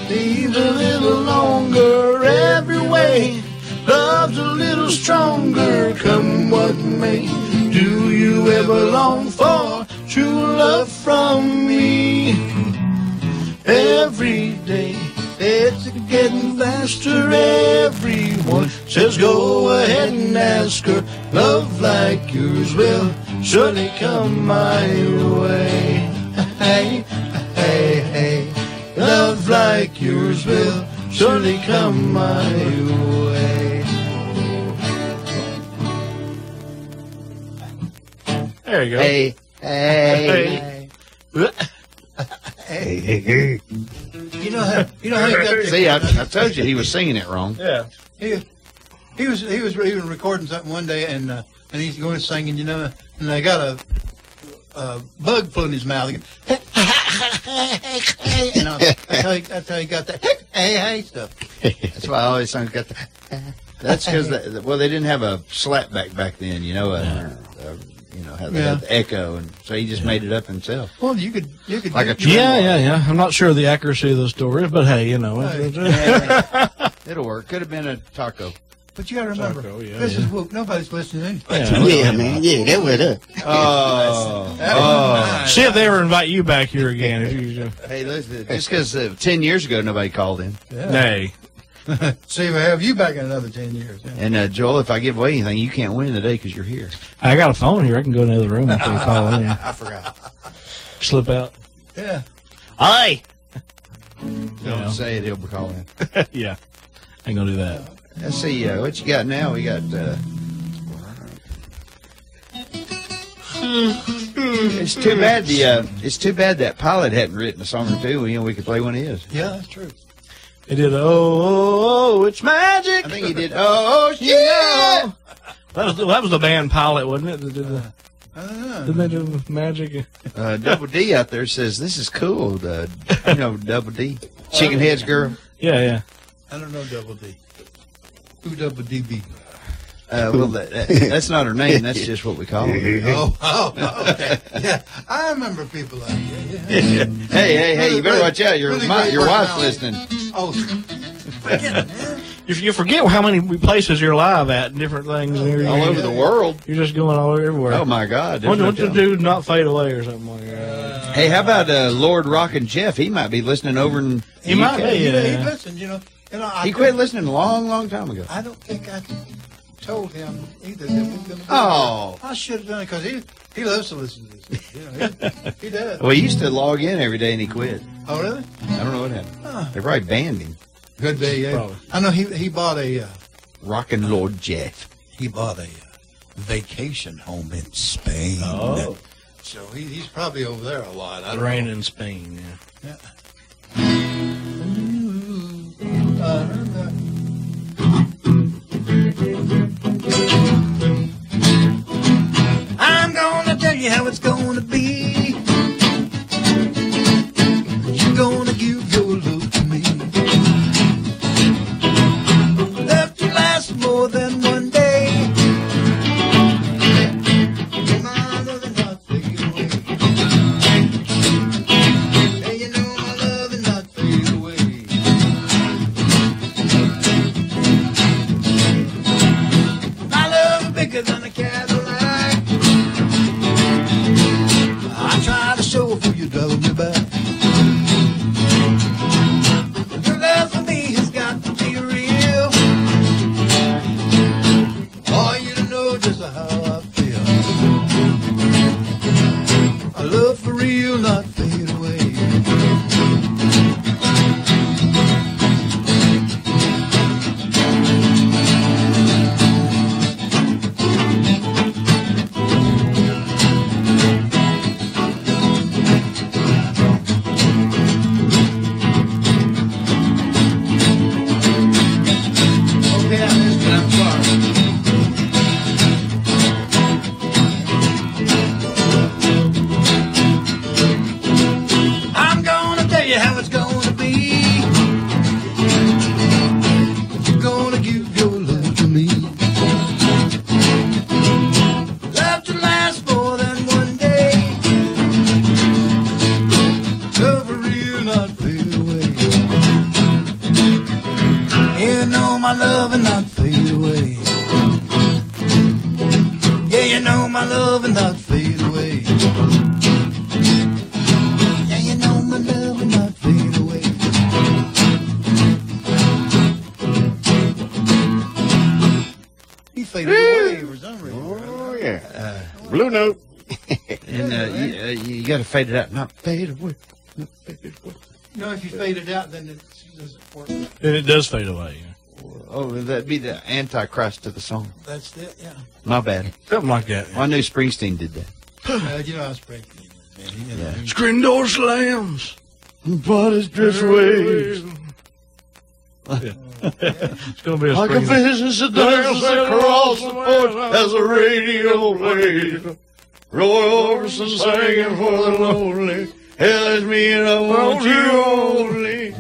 seems a little longer. Every way love's a little stronger. Come what may, do you ever long for true love from me? Every day it's getting faster. Everyone says go ahead and ask her. Love like yours will surely come my way. Hey, hey, hey. Love like yours will surely come my way. There you go. Hey, hey. Hey. You know how you got this? See, I told you he was singing it wrong. Yeah. He was even recording something one day, and he's going singing, you know, and they got a bug flew in his mouth. And that's how he got that hey stuff. That's why I always songs got the. That's because they didn't have a slapback back then, you know. You know how they had the echo, and so he just made it up himself. Well, you could Like a Yeah. I'm not sure of the accuracy of the story, but hey, you know. It'll work. Could have been a taco. But you got to remember, Taco, yeah, this yeah. is woke. Nobody's listening. Yeah, man. Yeah, that was it. Oh. See if they ever invite you back here again. If you, Hey, listen, just because 10 years ago nobody called in. Nay. See if I have you back in another 10 years. Yeah. And Joel, if I give away anything, you can't win today because you're here. I got a phone here. I can go in the other room if they call in. I forgot. Slip out. Yeah. Hi. Don't say it, he'll be calling. Yeah. I ain't gonna do that. Let's see, what you got now? We got. It's too bad it's too bad that pilot hadn't written a song or two. You know, we could play one of his. Yeah, that's true. He did. Oh, it's magic. I think he did. Oh, yeah. That was the band Pilot, wasn't it? I don't know. Didn't they do magic? Double D out there says this is cool. You know, Double D, Chicken Heads girl. Yeah. I don't know Double D. Who Double D be? Well, that's not her name. That's just what we call her. Okay. Yeah, I remember people like that. Yeah. Hey, you better watch out. Your wife's listening. Oh, forget it, man. You forget how many places you're live at and different things. All over the world. You're just going all over everywhere. Oh, my God. What to do not fade away or something like that? Hey, how about Lord Rockin' Jeff? He might be listening over in He might be. He Yeah. listened, He quit listening a long time ago. I don't think I told him either that we were going to do Oh. that. I should have done it because he loves to listen to this. He does. Well, he used to log in every day and he quit. Oh, really? I don't know what happened. They probably banned him. Good day, yeah. Probably. I know he bought a Rockin' Lord Jeff. vacation home in Spain. Oh. So he's probably over there a lot. I The don't rain know. in Spain, yeah. I'm gonna tell you how it's gonna be. You're gonna give your love to me. Love to last more than one day. My love will not fade away. And you know my love will not fade away. My love is bigger than a Cadillac. I try to show for you, drove me back. Your love for me has got to be real. For you to know just how I feel. A love for real, not fade away. Okay, I missed it. I'm sorry. I'm gonna tell you how it's gonna be. You're gonna give your love to me. Love to last more than one day. Love for real, not fade away. You know my love and not fade away. Yeah, you know my love and not fade away. Yeah, you know my love and not fade away. He faded away for some reason. Oh, yeah. Blue note. And you got to fade it out, not fade away. Not fade away. You know, if you fade it out, then it doesn't work. And it does fade away, yeah. Oh, that'd be the Antichrist to the song. That's it, yeah. My bad. Something like that. Well, I knew Springsteen did that. You know, I was breaking it. Man. Yeah. Screen door slams. But it's just waves. It's going to be a Like a spring. business that dances across the porch as the radio plays. Roy Orbison singing for the lonely. Hell is me and I want you only.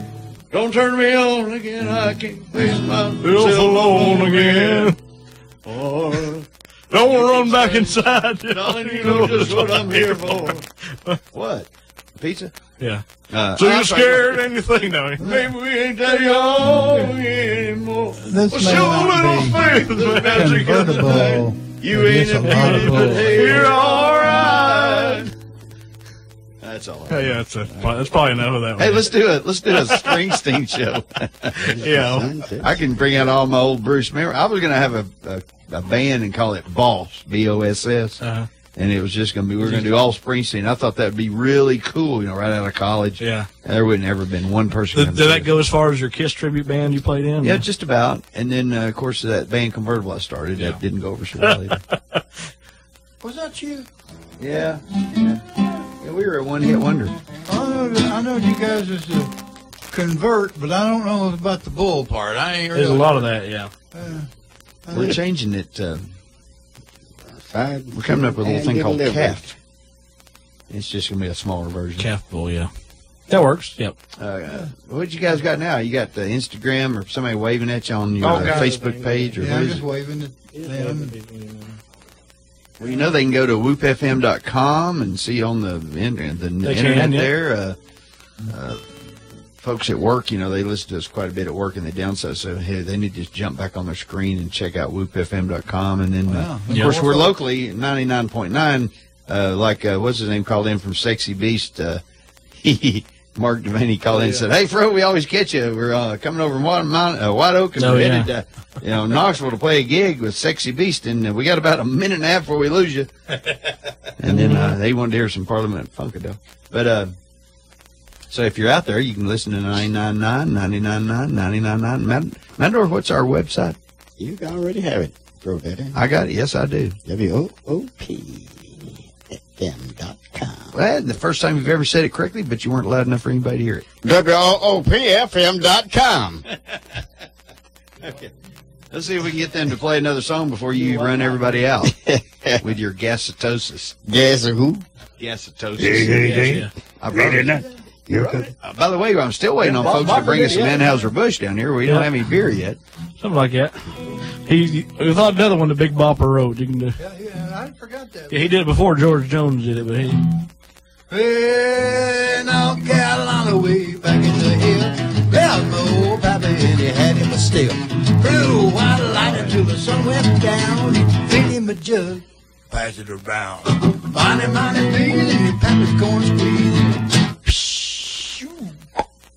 Don't turn me on again, I can't face myself alone again. Or, Don't run back inside. darling, you know just what I'm here for. What? Pizza? Yeah. So So you're scared and you think, no. Maybe we ain't that young anymore. This Well, may show a not little be faith, magic of the convertible. night. You ain't a beauty, but hey, you're alright. That's all. Yeah, that's probably enough of that one. Hey, let's do a Springsteen show. Yeah. I can bring out all my old Bruce. Remember, I was going to have a band and call it Boss, B-O-S-S. And it was just going to be, we were going to do all Springsteen. I thought that would be really cool, right out of college. Yeah. There wouldn't ever been one person. Did that go as far as your Kiss tribute band you played in? Yeah, just about. And then, of course, that band Convertible I started, that didn't go over so well either. Was that you? Yeah, we were a one-hit wonder. I know you guys is a convert, but I don't know about the bull part. I ain't really. There's a lot of that, yeah. We're changing it. Five. We're coming up with a little thing called Delivery. Calf. It's just going to be a smaller version. Calf bull, yeah. That works. Yep. What you guys got now? You got the Instagram or somebody waving at you on your Facebook page? Or Yeah, what I'm is just it? waving at them. Well, you know they can go to whoopfm.com and see on the internet there. Folks at work, you know, they listen to us quite a bit at work and they downsize, so hey, they need to just jump back on their screen and check out whoopfm.com. And then, of course, we're locally 99.9. What's his name called in from Sexy Beast? Mark Devaney called in and said, "Hey, Fro, we always catch you. We're coming over White Oak and we're headed Knoxville to play a gig with Sexy Beast, and we got about a minute and a half before we lose you." And then they wanted to hear some Parliament Funkadelic. But so if you're out there, you can listen to 99.9, 99.9, 99.9. Mandor, what's our website? You already have it. Throw that in. I got it. Yes, I do. WOOPFM.com. Well, the first time you've ever said it correctly, but you weren't loud enough for anybody to hear it. WOOPFM.com. Okay. Let's see if we can get them to play another song before you run everybody out with your gasitosis. Guess who? Gasitosis. I brought it. By the way, I'm still waiting on folks to bring us some Anheuser-Busch down here. We don't have any beer yet. Something like that. We thought another one, the Big Bopper Road. You can do. Yeah, I forgot that. Yeah, he did it before George Jones did it, but he. Hey, North Carolina, way back in the hill. There's my old pappy, and he had him a still. Blue white light until the sun went down. He filled him a jug, pass it around. Money, please, and your pappy's corn squeeze.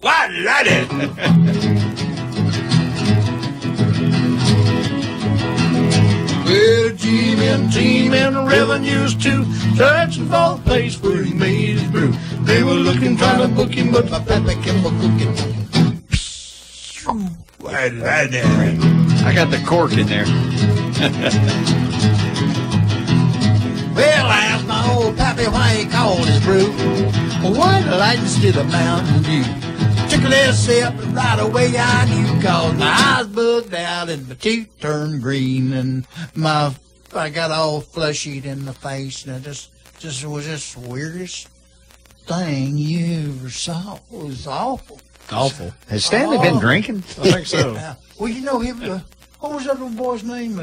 White lighted. Well, teaming revenues too, searching for the place where he made his brew. They were looking, trying to book him, but my papa kept on cooking. White lighted. I got the cork in there. Well, I asked my old pappy why he called his brew White Light instead of Mountain Dew. Took a little sip and right away I knew, cause my eyes bugged out and my teeth turned green and I got all flushy in the face, and it just was just the weirdest thing you ever saw. It was awful. Awful. Has Stanley been drinking? I think so. Well, you know him. What was that little boy's name?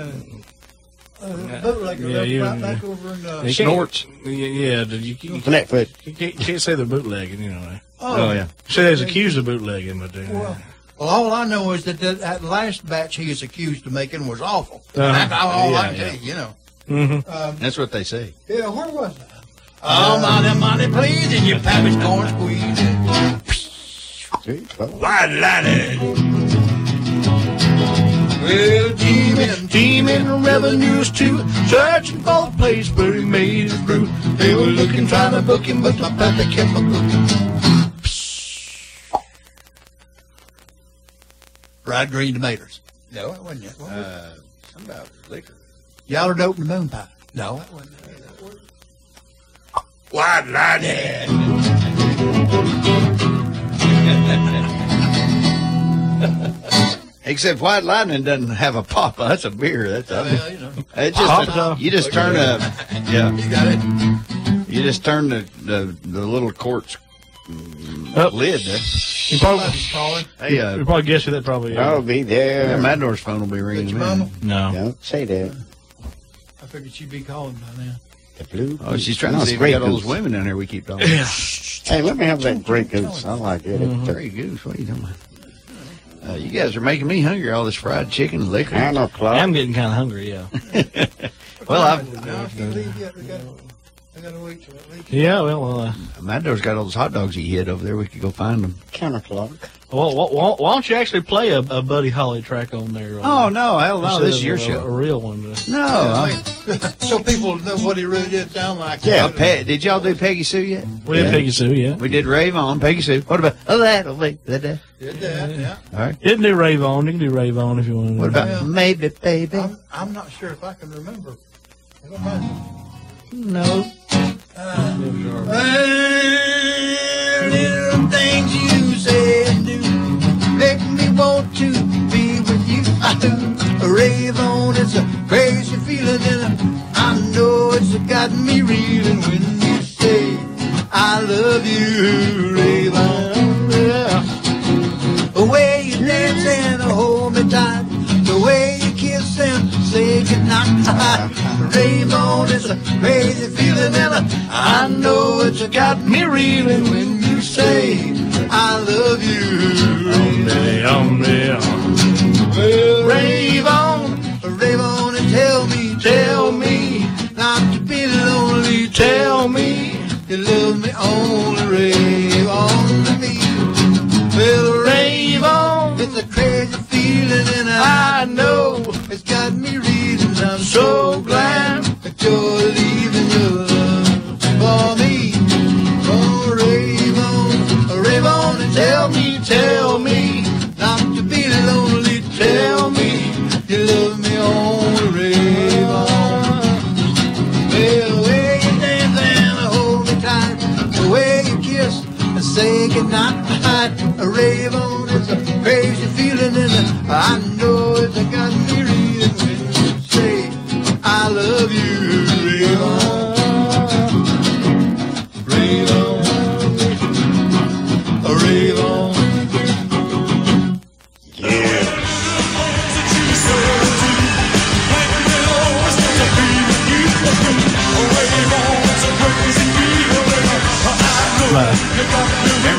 Bootlegger. Right back over in. He Snorts. Yeah. You Flatfoot. can't say they're bootlegging, you know. Oh, yeah. Say they was accused of bootlegging, but Well, all I know is that last batch he was accused of making was awful. That's all I can tell you, you know. Mm-hmm. That's what they say. Yeah, where was that? Oh, money, please, and your pappy's corn squeeze. White lighted. Well, teaming revenues too, searching for the place where he made his brew. They were looking, trying to book him, but my pappy kept on cooking. Fried green tomatoes. No, it wasn't it. Something about liquor. Y'all are open the moon pie. No, that wasn't it. White lighted. Except White Lightning doesn't have a pop. That's a beer. That's Well, you know. It's just you just turn You got it. You just turn the little quartz lid there. you probably Hey, you probably guess who that probably is. I'll be there. Madnor's phone will be ringing. Your mama? No. Don't say that. I figured she'd be calling by now. The blue. Oh, she's trying No, to it's see if we got all Grey those women down there we keep talking. Yeah. Hey, let me have that Grey Goose. I like it. Grey Goose, what are you talking about? You guys are making me hungry, all this fried chicken and liquor. 9 o'clock. I'm getting kind of hungry, yeah. Well, I can't leave yet. I gotta wait till it leaks. Yeah, well, Madnor's got all those hot dogs he hid over there. We could go find them. Counterclock. why don't you actually play a Buddy Holly track on there? Oh, no, hell no, this is your A show. real one. No. So people know what he really did sound like. Yeah. Did y'all do Peggy Sue yet? We had Peggy Sue, yeah. We did Rave On, Peggy Sue. What about, that'll be, that. Did that, yeah. All right. You can do Rave On. You can do Rave On if you want to. What about Yeah. Maybe Baby? I'm not sure if I can remember. I don't mind. No. Little things you say and do make me want to be with you. I do. Rave on, it's a crazy feeling, and I know it's got me reeling when you say I love you. Rave on. a crazy feeling, and I know it's got me reeling when you say I love you. Well, rave on and tell me not to be lonely. Tell me you love me, only rave on to me. Well, rave on, it's a crazy feeling, and I know it's got me reeling. I'm so glad that you're leaving your love for me. Oh, rave on and tell me not to be lonely. Tell me you love me, only rave on. Well, the way you dance and hold me tight, the way you kiss and say goodnight. Rave on, it's a crazy feeling, and I know it's got me reeling when you say I love you. Rave on, rave on, rave on.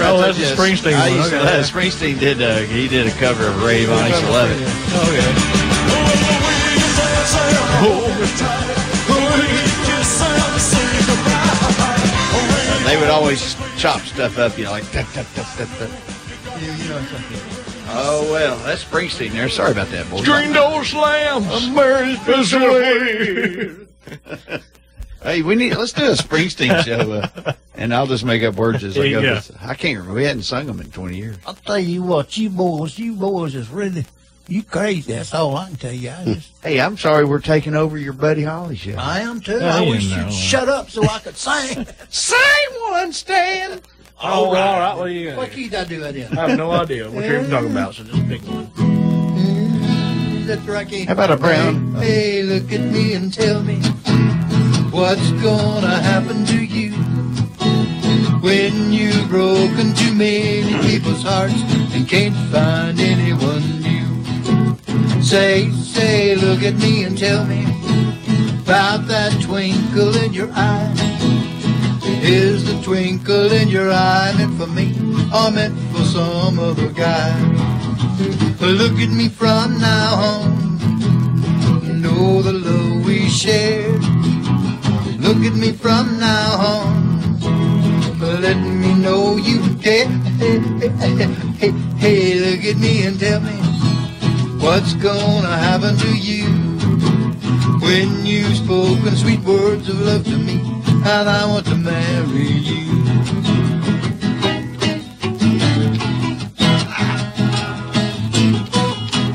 Oh, that's a Springsteen I one. used to, Okay. Springsteen did a cover of Rave On. I used to love it. They would always chop stuff up, you know, like tut, tut, tut, tut, tut. Oh well, that's Springsteen there. Sorry about that, boy. Screen door slam. America's away. Hey, let's do a Springsteen show, and I'll just make up words as I go. Yeah. I can't remember. We hadn't sung them in 20 years. I'll tell you what, you boys is really, you crazy. That's all I can tell you. Hey, I'm sorry we're taking over your Buddy Holly show. I am too. Yeah, I you wish know. you'd shut up so I could sing. Sing one, Stan. All right. What do you What key did I do that in? I have no idea what you're even talking about, so just pick one. That's right. How about a brown? Hey, look at me and tell me what's gonna happen to you when you've broken too many people's hearts and can't find anyone new. Say, look at me and tell me about that twinkle in your eye. Is the twinkle in your eye meant for me or meant for some other guy? Look at me from now on, know the love we shared. Look at me from now on, let me know you care. Hey, look at me and tell me what's gonna happen to you when you've spoken sweet words of love to me, and I want to marry you.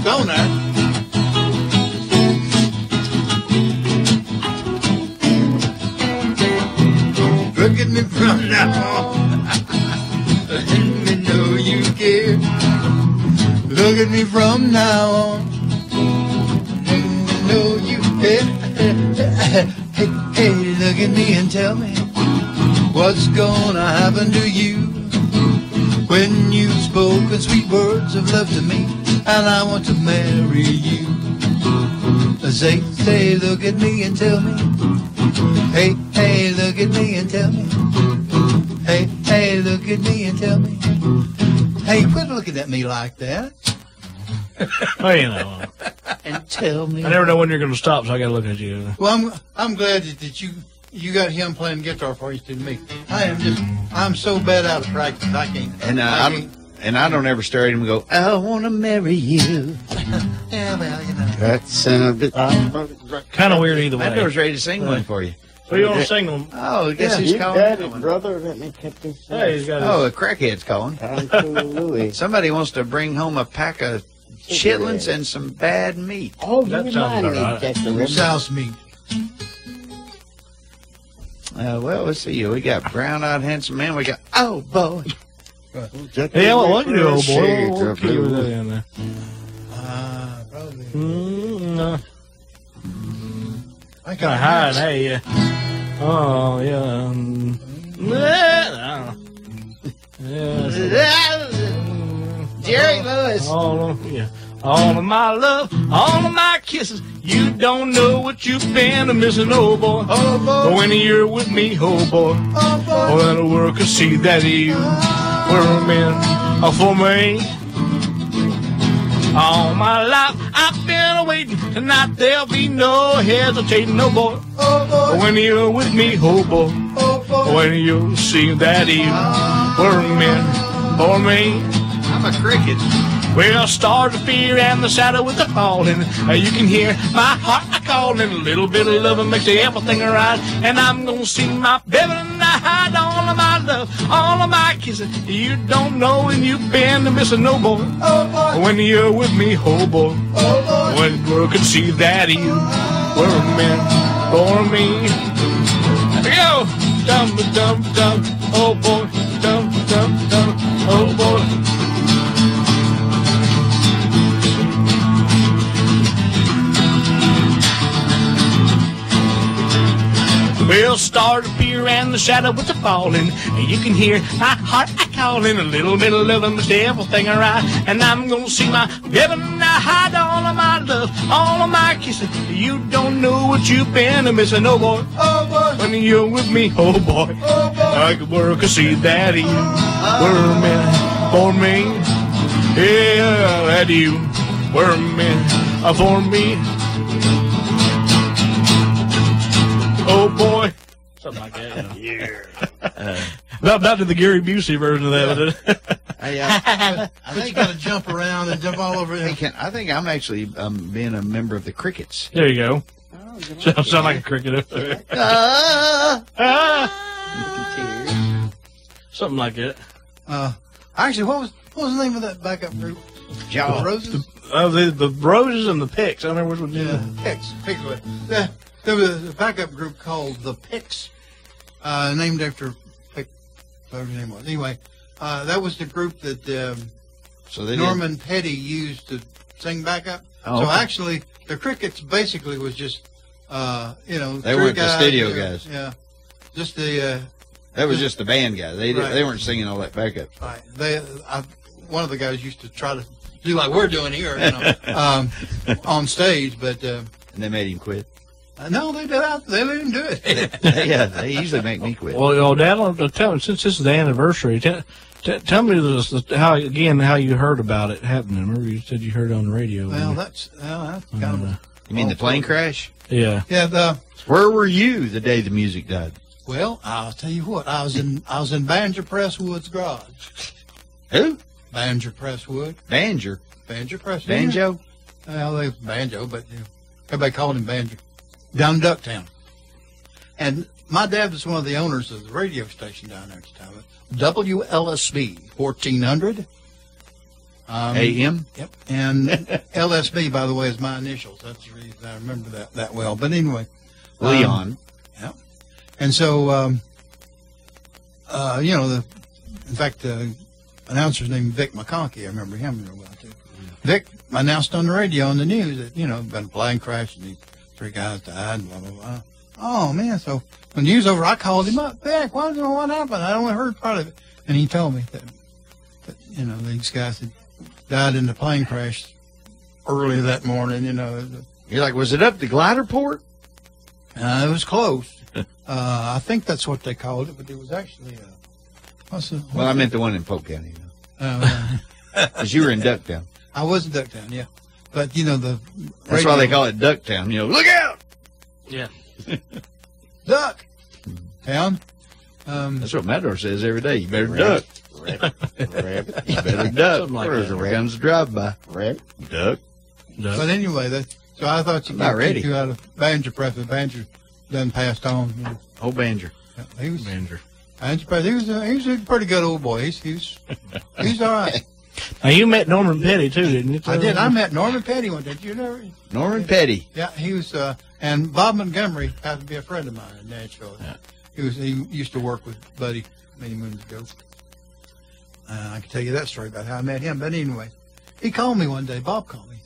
Go now. Look at me from now on. Let me know you care. Look at me from now on. Let me know you care. Hey, look at me and tell me what's gonna happen to you when you've spoken sweet words of love to me, and I want to marry you. Say, look at me and tell me. Hey, look at me and tell me. Hey, look at me and tell me. Hey, quit looking at me like that. Well, you know. And tell me. I never know when you're going to stop, so I got to look at you. Well, I'm glad that you got him playing guitar for you instead of me. I'm so bad out of practice. I can't. And I don't ever stare at him and go, I want to marry you. Yeah, well, you know. That's a bit. Kind of weird either way. I was ready to sing one for you. So you want to sing them? Oh, I guess he's You calling. got it, brother. Let me get this. Hey, he's got his... Oh, a crackhead's calling. Uncle Louis. Somebody wants to bring home a pack of chitlins and some bad meat. Oh, That you sounds remind me, about right. Dexter. Souse meat. Well, let's see. We got brown-eyed handsome man. We got boy. Yeah, well, what can you do, old boy? Shades What of can you do blue. in there? Probably. No. I Kind of high and hey, yeah. Oh, yeah. I don't know. Yeah. Jerry Lewis. Oh, yeah. all of my love, all of my kisses. You don't know what you've been missing, oh boy. Oh, boy. When you're with me, oh boy. Oh, boy. Oh, then the world can see that you were meant for me. All my life I've been waiting. Tonight there'll be no hesitating, no boy. Oh, boy. When you're with me, oh boy. Oh, boy. When you see that you were meant for me. I'm a cricket. Well, stars appear and the shadow with the falling. You can hear my heart calling. A little bit of loving makes everything right. And I'm gonna see my baby tonight. All of my love, all of my kisses. You don't know when you've been missing, no boy. Oh, boy. When you're with me, oh boy. Oh, boy. When the world can see that you were meant for me. Here we go. Dum dum dum. Oh boy. Dum dum dum. Oh boy. Well, stars appear and the shadow with the falling. And you can hear my heart calling. A little bit of loving makes everything alright. And I'm gonna see my baby hide all of my love, all of my kisses. You don't know what you've been missing, oh boy. Oh, boy. When you're with me, oh boy. Oh, boy. I could work and see that you were meant for me. Yeah, that you were meant for me. Oh boy. Something like that. Yeah. About to the Gary Busey version of that. Hey, I think you got to jump around and jump all over. I think I'm actually being a member of the Crickets. There you go. Oh, Sound like a cricket. Something like that. Actually, what was the name of that backup group? Jaw. The Roses? The Roses and the Picks. I don't remember which one. Yeah, Picks. Yeah, there was a backup group called the Picks, named after Pick, whatever his name was. Anyway, that was the group that So they Norman Petty used to sing backup. Oh, so okay. actually, the Crickets basically was just, They three weren't the guys, studio guys. Yeah, just the. That was just the band guys. They Right. they weren't singing all that backup. Right. One of the guys used to try to do like we're doing here, on stage, but And they made him quit. no, they didn't do it. Yeah, they usually make me quit. Well, Dad, tell me, since this is the anniversary, tell me how you heard about it happening. Remember you said you heard it on the radio. Well, that's kind of. You mean the plane crash? Yeah. Yeah. Where were you the day the music died? Well, I'll tell you what. I was in Banjo Presswood's garage. Who? Banjo Presswood. Banjo. Banjo Presswood. Banjo? Well, they was Banjo, but everybody called him Banjo. Down in Ducktown. And my dad was one of the owners of the radio station down there at the time. WLSB 1400. AM? Yep. And LSB, by the way, is my initials. That's the reason I remember that well. But anyway. Leon. Yeah. And so, in fact, the announcer's named Vic McConkey. I remember him real well, too. Vic announced on the radio on the news that, been a plane crash and these three guys died and blah, blah, blah. Oh, man. So when the news over, I called him up. Vic, what happened? I only heard part of it. And he told me that these guys had died in the plane crash early that morning, You're like, was it up the glider port? It was close. I think that's what they called it, but it was actually, Well, I meant the one in Polk County. Because you were in Ducktown. I was in Ducktown, yeah. But, That's why they call it Ducktown. Look out! Yeah. Duck! Town. That's what Matador says every day. You better duck. Rabbit. You better duck. Something like Here that. comes a drive-by. Rabbit. Duck. But anyway, so I thought you Not could ready. get you out of Banjo Press, but Banjo done passed on. Oh, Banjo. Yeah, he was Manager. Banjo Press. He was a pretty good old boy. He was all right. Now you met Norman Petty too, didn't you? I did. I met Norman Petty one day. Did you know? Norman Petty. Yeah, he was, and Bob Montgomery happened to be a friend of mine in Nashville. Yeah. He used to work with Buddy many moons ago. I can tell you that story about how I met him. But anyway, he called me one day. Bob called me.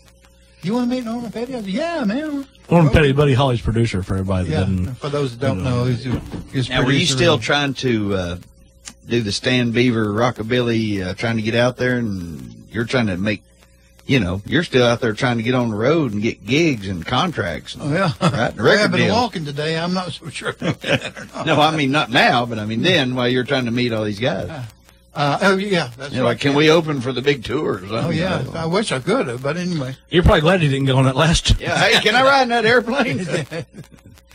You want to meet Norman Petty? I said, yeah, man. Norman Petty, Buddy Holly's producer for everybody that Yeah, doesn't. for those that don't know, he's Now, were you still trying to do the Stan Beaver rockabilly, trying to get out there, and you're trying to make you know, you're still out there trying to get on the road and get gigs and contracts. Oh, yeah. Right? I have been deals. walking today. I'm not so sure about that or not. No, I mean, not now, but I mean then while you're trying to meet all these guys. Oh, yeah. That's You know, right. like, can we open for the big tour or something? Oh, yeah. You know? I wish I could have, but anyway. You're probably glad you didn't go on that last. Yeah, hey, can I ride in that airplane?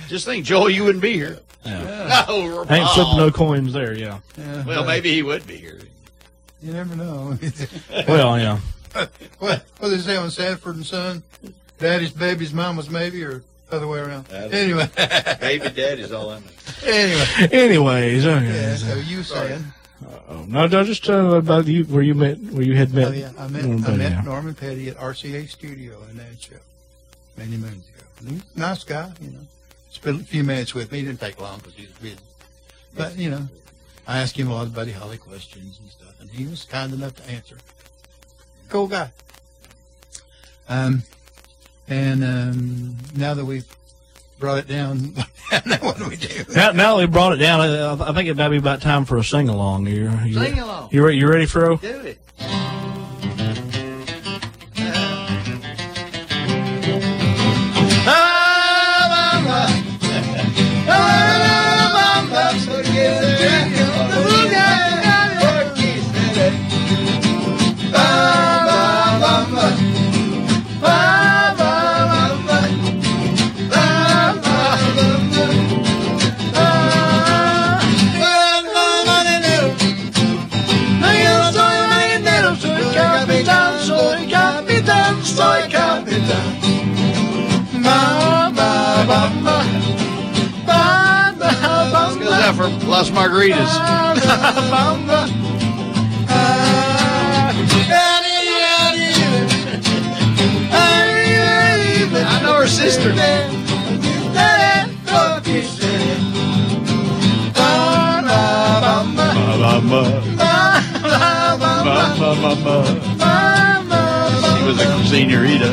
Just think, Joel, you wouldn't be here. Yeah. No, Ain't Paul. flipping no coins there, yeah. Yeah, Well, maybe he would be here. You never know. Well, yeah. What they say on Sanford and Son? Daddy's baby's mama's maybe, or other way around. Anyway. Baby dad is all I know. Anyway. Anyways, okay. Yeah, so you saying. No, just about you, where you had met. Oh, yeah. I met yeah. Norman Petty at RCA Studio in Nashville many moons ago. And he was a nice guy, you know. Spent a few minutes with me. He didn't take long because he was busy. But, you know, I asked him a lot of Buddy Holly questions and stuff, and he was kind enough to answer. Cool guy. Now that we've brought it down, now what do we do? Now we brought it down. I think it might be about time for a sing along. Sing along. You ready, Fro? Do it. Soy capitán. This goes out for Las Margaritas. I know her sister. She was a senorita.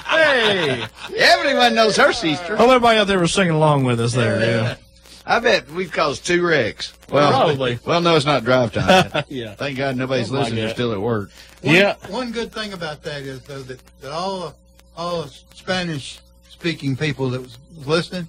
Hey! Everyone knows her sister. Well, everybody out there was singing along with us there. Yeah. I bet we've caused 2 wrecks. Well, Probably. Well, no, it's not drive time. Yeah. Thank God nobody's Something like listening. They're that. still at work. One good thing about that is, though, that all Spanish-speaking people that was listening,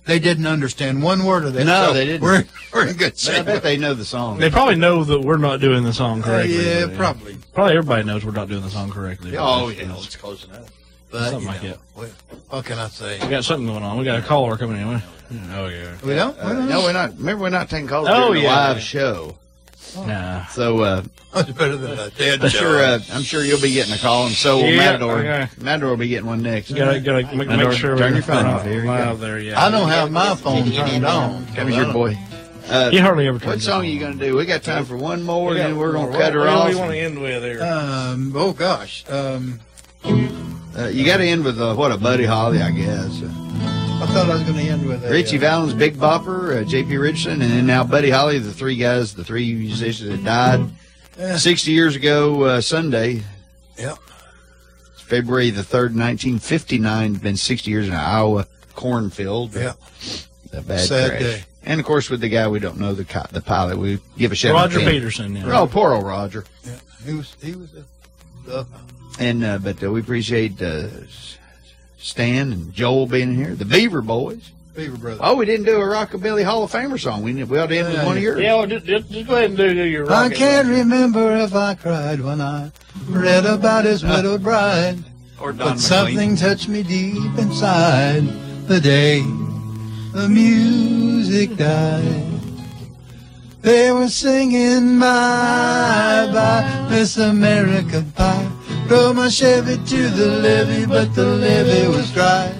they didn't understand one word of that. No, So they didn't. We're in good But I shape. bet they know the song. They probably know that we're not doing the song correctly. Yeah, but, probably. Probably everybody knows we're not doing the song correctly. Oh, yeah, it's close enough. But, Something you like know, that. what can I say? We got something going on. We got a caller coming in. Oh, yeah. We don't? No, we're not. Remember, we're not taking calls Oh, during the yeah. live show. Nah. So, Much better than a dead I'm sure you'll be getting a call, and so will Yeah, Matador. okay. Matador will be getting one next. You gotta make Matador, sure turn we're your phone off. Here you go. live there. Yeah. I don't have my phone turned on. Comes your boy. He hardly ever turns. What song are you going to do? We got time for one more, and then we're going to What cut her do off. we want to end with here? Oh, gosh. You got to end with what, a Buddy Holly, I guess. I thought I was going to end with a, Richie Valens, Big Bopper, J.P. Richardson, and then now Buddy Holly, the 3 guys, the 3 musicians that died 60 years ago Sunday. Yep. February the 3rd, 1959. Been 60 years in an Iowa cornfield. Yeah. A bad Sad crash. day. And, of course, with the guy we don't know, the pilot, we give a shout Roger out to him. Peterson. Yeah. Oh, poor old Roger. Yeah. He was the And but we appreciate Stan and Joel being here. The Beaver Boys. Beaver Brothers. Oh, we didn't do a Rockabilly Hall of Famer song. We ought to end with one of yours. Yeah, well, just go ahead and do your I rocket. can't remember if I cried when I read about his widowed bride, Or Don but McLean. something touched me deep inside the day the music died. They were singing bye, Miss America Pie. Drove my Chevy to the levee, but the levee was dry.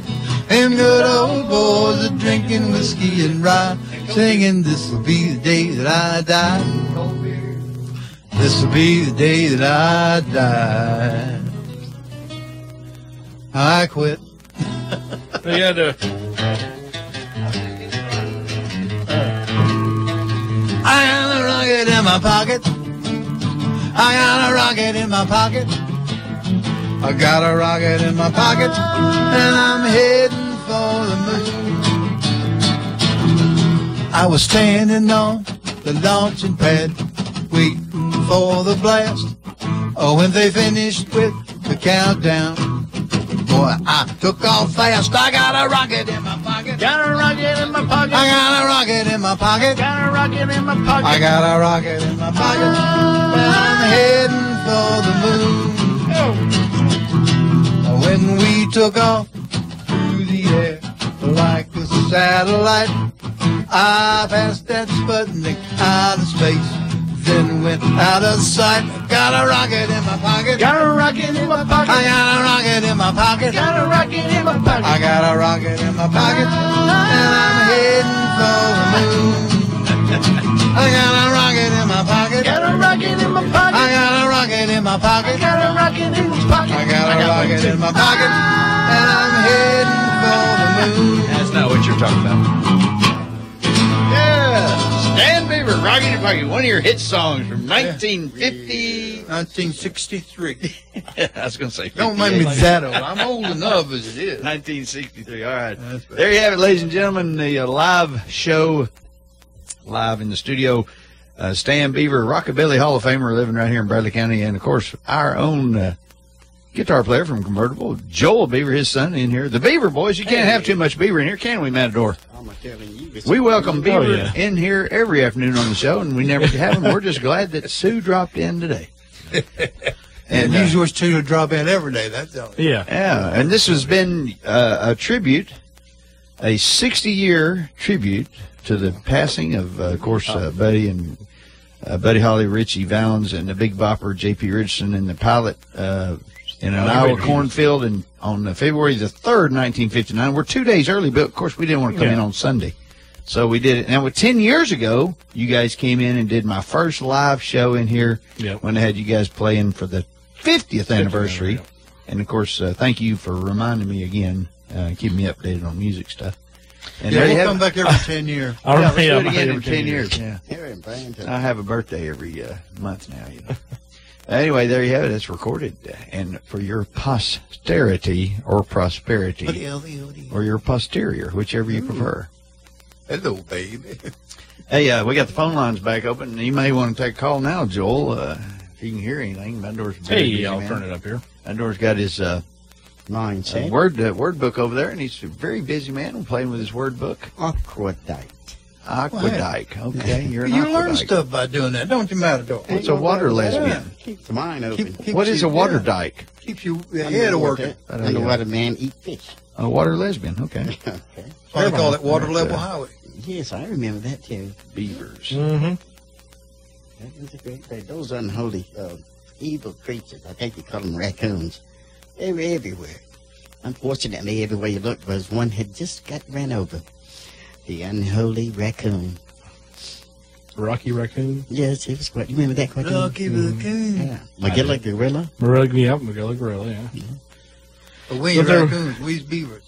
Them good old boys are drinking whiskey and rye, singing, this'll be the day that I die. This'll be the day that I die. I quit. You gotta do. I got a rocket in my pocket. I got a rocket in my pocket. I got a rocket in my pocket, and I'm heading for the moon. I was standing on the launching pad, waiting for the blast. Oh, when they finished with the countdown, boy, I took off fast. I got a rocket in my pocket. Got a rocket in my pocket. I got a rocket in my pocket. Got a rocket in my pocket. I got a rocket in my pocket. Well, I'm heading for the moon. When we took off through the air like a satellite, I passed that Sputnik out of space, then went out of sight. Got a rocket in my pocket. Got a rocket in my pocket. I got a rocket in my pocket. Got a rocket in my pocket. I got a rocket in my pocket, and I'm heading for the moon. I got a rocket in my pocket. Got a rocket in my pocket. I got a rocket in my pocket. Got a rocket in my pocket. I got a rocket in my pocket, and I'm heading for the moon. That's not what you're talking about. Yeah, Stan Beaver, Rocket in Your Pocket, one of your hit songs from 1950. 1963. I was going to say 58. Don't make me that old. I'm old enough as it is. 1963. All right. That's right. There you have it, ladies and gentlemen. The live show, live in the studio. Stan Beaver, Rockabilly Hall of Famer, living right here in Bradley County. And, of course, our own guitar player from Convertible, Joel Beaver, his son, in here. The Beaver Boys. You can't have too much Beaver in here, can we, Matador? I'm telling you, We welcome Beaver yeah. in here every afternoon on the show, and we never have him. We're just glad that Sue dropped in today. And use yours two to drop in every day. That's all. Yeah. Yeah, and this has been a tribute, a 60-year tribute to the passing of course, Buddy and Buddy Holly, Richie Valens, and the Big Bopper, J.P. Richardson, and the pilot in an Iowa cornfield on February the 3rd, 1959. We're 2 days early, but of course we didn't want to come in on Sunday. So we did it. Now, 10 years ago, you guys came in and did my first live show in here when they had you guys playing for the 50th anniversary. And, of course, thank you for reminding me again, keeping me updated on music stuff. And Yeah, there you we'll have come it. back every 10 years. All Yeah, right, let's do it I'm again here in for 10 years. Yeah. Here in Brandon. I have a birthday every month now, you know. Anyway, there you have it. It's recorded. And for your posterity or prosperity or your posterior, whichever you prefer. Hello, baby. Hey, we got the phone lines back open. You may want to take a call now, Joel, if you can hear anything. Mandor's Hey, I'll turn it up here. Mandor's got his Mindset. word book over there, and he's a very busy man playing with his word book. Aquadite. Aquadike. Okay, you're an You learn aquadike. stuff by doing that, don't you, Matador? What's a water lesbian? Keeps the mind open. What is a water dyke? Keeps you head working. Underwater man eat fish. A water lesbian. Okay. Okay. Why they call it water level highway. Yes, I remember that too. Beavers. Mm-hmm. That was a great day. Those unholy, evil creatures, I think you call them raccoons, they were everywhere. Unfortunately, everywhere you looked was one had just got ran over. The unholy raccoon. Rocky Raccoon. Yes, it was quite. You remember that cartoon? Rocky Raccoon. Yeah. Magilla Gorilla. Magilla Gorilla, yeah. But we ain't But they're- raccoons, we's beavers.